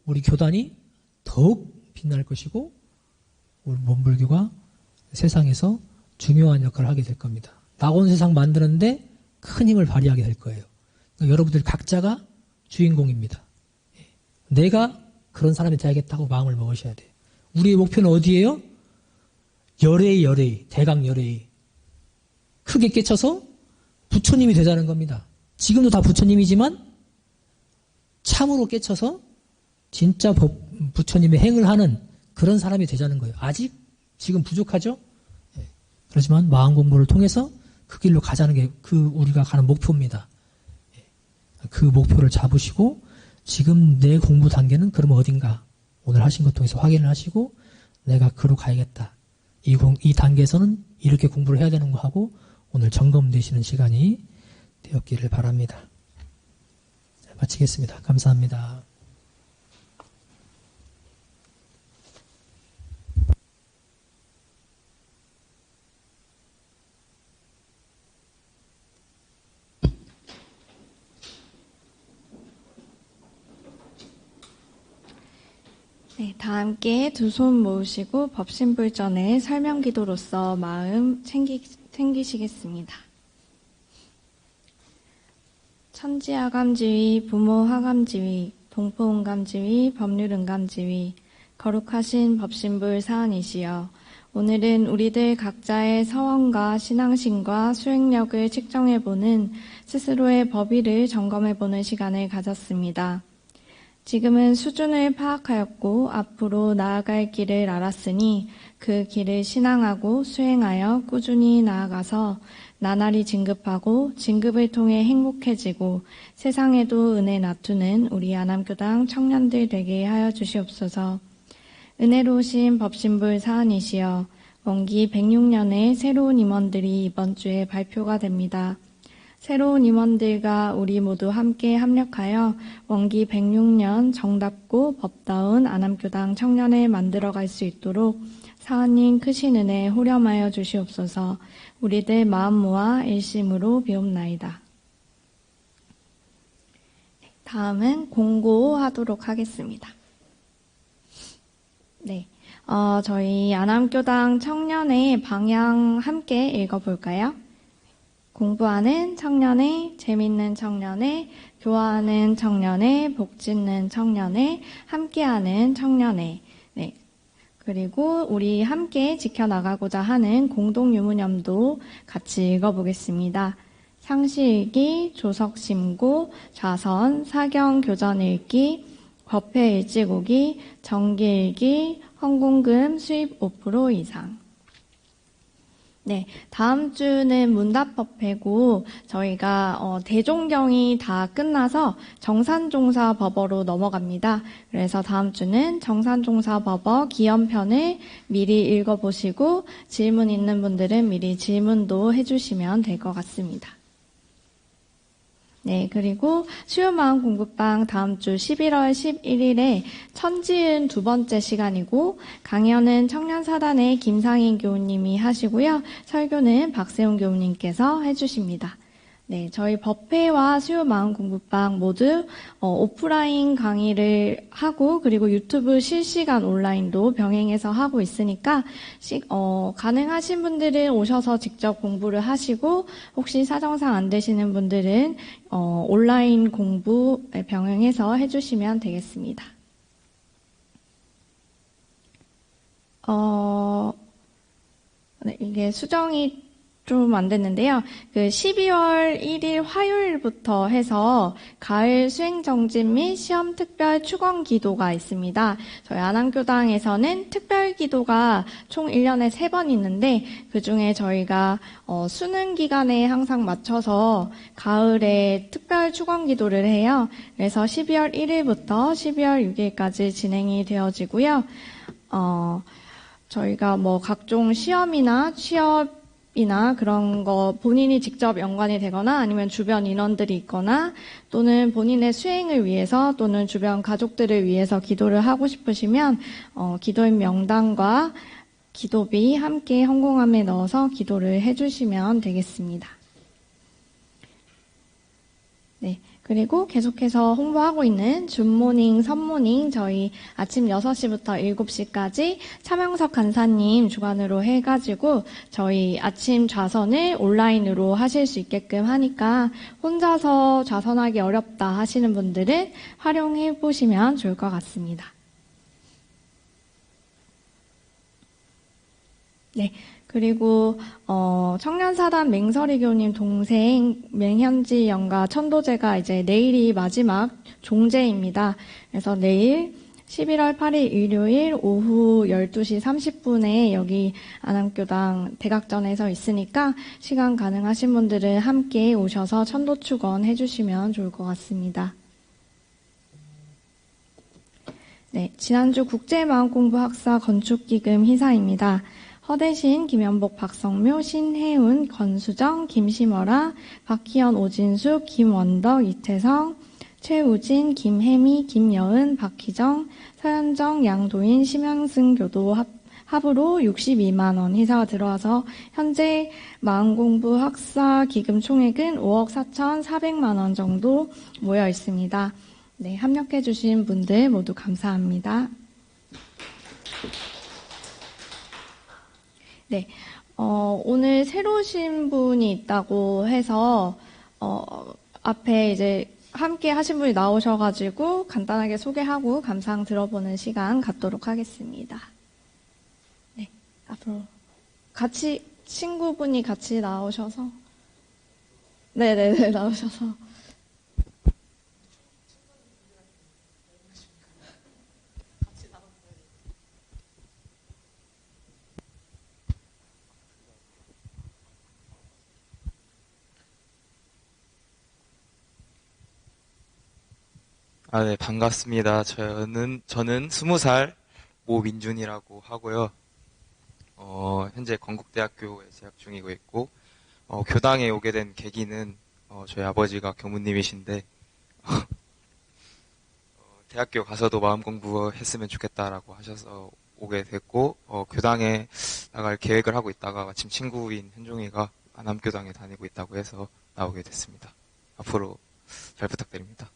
우리 교단이 더욱 빛날 것이고 우리 원불교가 세상에서 중요한 역할을 하게 될 겁니다. 낙원 세상 만드는데 큰 힘을 발휘하게 될 거예요. 그러니까 여러분들 각자가 주인공입니다. 내가 그런 사람이 되야겠다고 마음을 먹으셔야 돼요. 우리의 목표는 어디예요? 열애의, 대강 열애의. 크게 깨쳐서 부처님이 되자는 겁니다. 지금도 다 부처님이지만 참으로 깨쳐서 진짜 부처님의 행을 하는 그런 사람이 되자는 거예요. 아직 지금 부족하죠? 그렇지만 마음 공부를 통해서 그 길로 가자는 게 우리가 가는 목표입니다. 그 목표를 잡으시고 지금 내 공부 단계는 그럼 어딘가 오늘 하신 것 통해서 확인을 하시고 내가 그로 가야겠다. 이 단계에서는 이렇게 공부를 해야 되는 거 하고 오늘 점검되시는 시간이 되었기를 바랍니다. 마치겠습니다. 감사합니다. 네, 다 함께 두 손 모으시고 법신불전의 설명기도로서 마음 챙기시겠습니다. 천지아감지위, 부모하감지위, 동포응감지위, 법률응감지위, 거룩하신 법신불 사은이시여, 오늘은 우리들 각자의 서원과 신앙심과 수행력을 측정해보는 스스로의 법의를 점검해보는 시간을 가졌습니다. 지금은 수준을 파악하였고 앞으로 나아갈 길을 알았으니 그 길을 신앙하고 수행하여 꾸준히 나아가서 나날이 진급하고 진급을 통해 행복해지고 세상에도 은혜 나투는 우리 아남교당 청년들 되게 하여 주시옵소서. 은혜로우신 법신불 사은이시여, 원기 106년에 새로운 임원들이 이번 주에 발표가 됩니다. 새로운 임원들과 우리 모두 함께 합력하여 원기 106년 정답고 법다운 아남교당 청년을 만들어갈 수 있도록 사은님 크신 은혜 호렴하여 주시옵소서. 우리들 마음 모아 일심으로 비옵나이다. 다음은 공고하도록 하겠습니다. 네, 저희 아남교당 청년의 방향 함께 읽어볼까요? 공부하는 청년의, 재밌는 청년의, 교화하는 청년의, 복짓는 청년의, 함께하는 청년의. 네. 그리고 우리 함께 지켜나가고자 하는 공동유무념도 같이 읽어보겠습니다. 상시일기, 조석심고, 좌선, 사경교전 읽기, 법회 일찍오기, 정기일기, 헌공금 수입 5% 이상. 네, 다음 주는 문답법회고 저희가 대종경이 다 끝나서 정산종사법어로 넘어갑니다. 그래서 다음 주는 정산종사법어 기연편을 미리 읽어보시고 질문 있는 분들은 미리 질문도 해주시면 될 것 같습니다. 네, 그리고 수요마음 공부방 다음 주 11월 11일에 천지은 두 번째 시간이고 강연은 청년사단의 김상인 교우님이 하시고요. 설교는 박세훈 교우님께서 해주십니다. 네, 저희 법회와 수요마음 공부방 모두 오프라인 강의를 하고 그리고 유튜브 실시간 온라인도 병행해서 하고 있으니까 가능하신 분들은 오셔서 직접 공부를 하시고 혹시 사정상 안 되시는 분들은 온라인 공부 병행해서 해주시면 되겠습니다. 네, 이게 수정이 좀 안 됐는데요. 12월 1일 화요일부터 해서 가을 수행정진 및 시험 특별 축원 기도가 있습니다. 저희 아남교당에서는 특별 기도가 총 1년에 3번 있는데 그중에 저희가 수능 기간에 항상 맞춰서 가을에 특별 축원 기도를 해요. 그래서 12월 1일부터 12월 6일까지 진행이 되어지고요. 저희가 각종 시험이나 취업 이나 그런 거 본인이 직접 연관이 되거나 아니면 주변 인원들이 있거나 또는 본인의 수행을 위해서 또는 주변 가족들을 위해서 기도를 하고 싶으시면 기도인 명단과 기도비 함께 헌공함에 넣어서 기도를 해주시면 되겠습니다. 네. 그리고 계속해서 홍보하고 있는 줌모닝, 선모닝 저희 아침 6시부터 7시까지 차명석 간사님 주관으로 해가지고 저희 아침 좌선을 온라인으로 하실 수 있게끔 하니까 혼자서 좌선하기 어렵다 하시는 분들은 활용해 보시면 좋을 것 같습니다. 네. 그리고 청년사단 맹설이교님 동생 맹현지 영가 천도제가 이제 내일이 마지막 종제입니다. 그래서 내일 11월 8일 일요일 오후 12시 30분에 여기 안암교당 대각전에서 있으니까 시간 가능하신 분들은 함께 오셔서 천도축원 해주시면 좋을 것 같습니다. 네, 지난주 국제마음공부학사 건축기금 희사입니다. 허대신, 김연복, 박성묘, 신혜운, 권수정, 김심어라, 박희연, 오진숙, 김원덕, 이태성, 최우진, 김혜미, 김여은, 박희정, 서현정, 양도인, 심양승 교도 합으로 62만 원 희사가 들어와서 현재 마음공부 학사 기금 총액은 5억 4,400만 원 정도 모여 있습니다. 네, 합력해 주신 분들 모두 감사합니다. 네, 오늘 새로 오신 분이 있다고 해서, 앞에 이제 함께 하신 분이 나오셔가지고 간단하게 소개하고 감상 들어보는 시간 갖도록 하겠습니다. 네, 앞으로 친구분이 같이 나오셔서, 네네네, 나오셔서. 네, 반갑습니다. 저는 20살 모민준이라고 하고요. 현재 건국대학교에 재학 중이고 있고, 교당에 오게 된 계기는, 저희 아버지가 교무님이신데, 대학교 가서도 마음 공부했으면 좋겠다라고 하셔서 오게 됐고, 교당에 나갈 계획을 하고 있다가 마침 친구인 현종이가 안암교당에 다니고 있다고 해서 나오게 됐습니다. 앞으로 잘 부탁드립니다.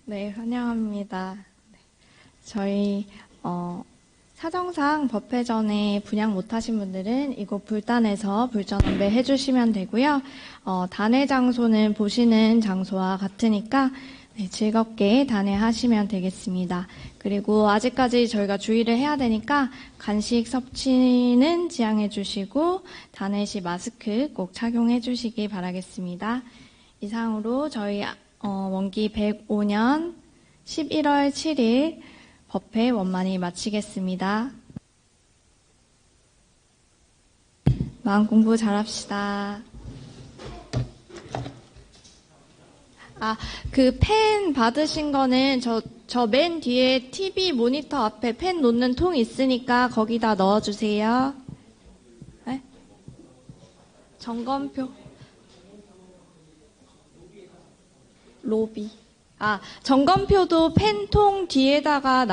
네, 환영합니다. 저희 사정상 법회 전에 분양 못하신 분들은 이곳 불단에서 불전원배 해주시면 되고요. 단회 장소는 보시는 장소와 같으니까 네, 즐겁게 단회하시면 되겠습니다. 그리고 아직까지 저희가 주의를 해야 되니까 간식 섭취는 지양해 주시고 단회 시 마스크 꼭 착용해 주시기 바라겠습니다. 이상으로 저희 원기 105년 11월 7일 법회 원만히 마치겠습니다. 마음 공부 잘합시다. 그 펜 받으신 거는 저 맨 뒤에 TV 모니터 앞에 펜 놓는 통 있으니까 거기다 넣어주세요. 네? 점검표. 로비. 점검표도 펜통 뒤에다가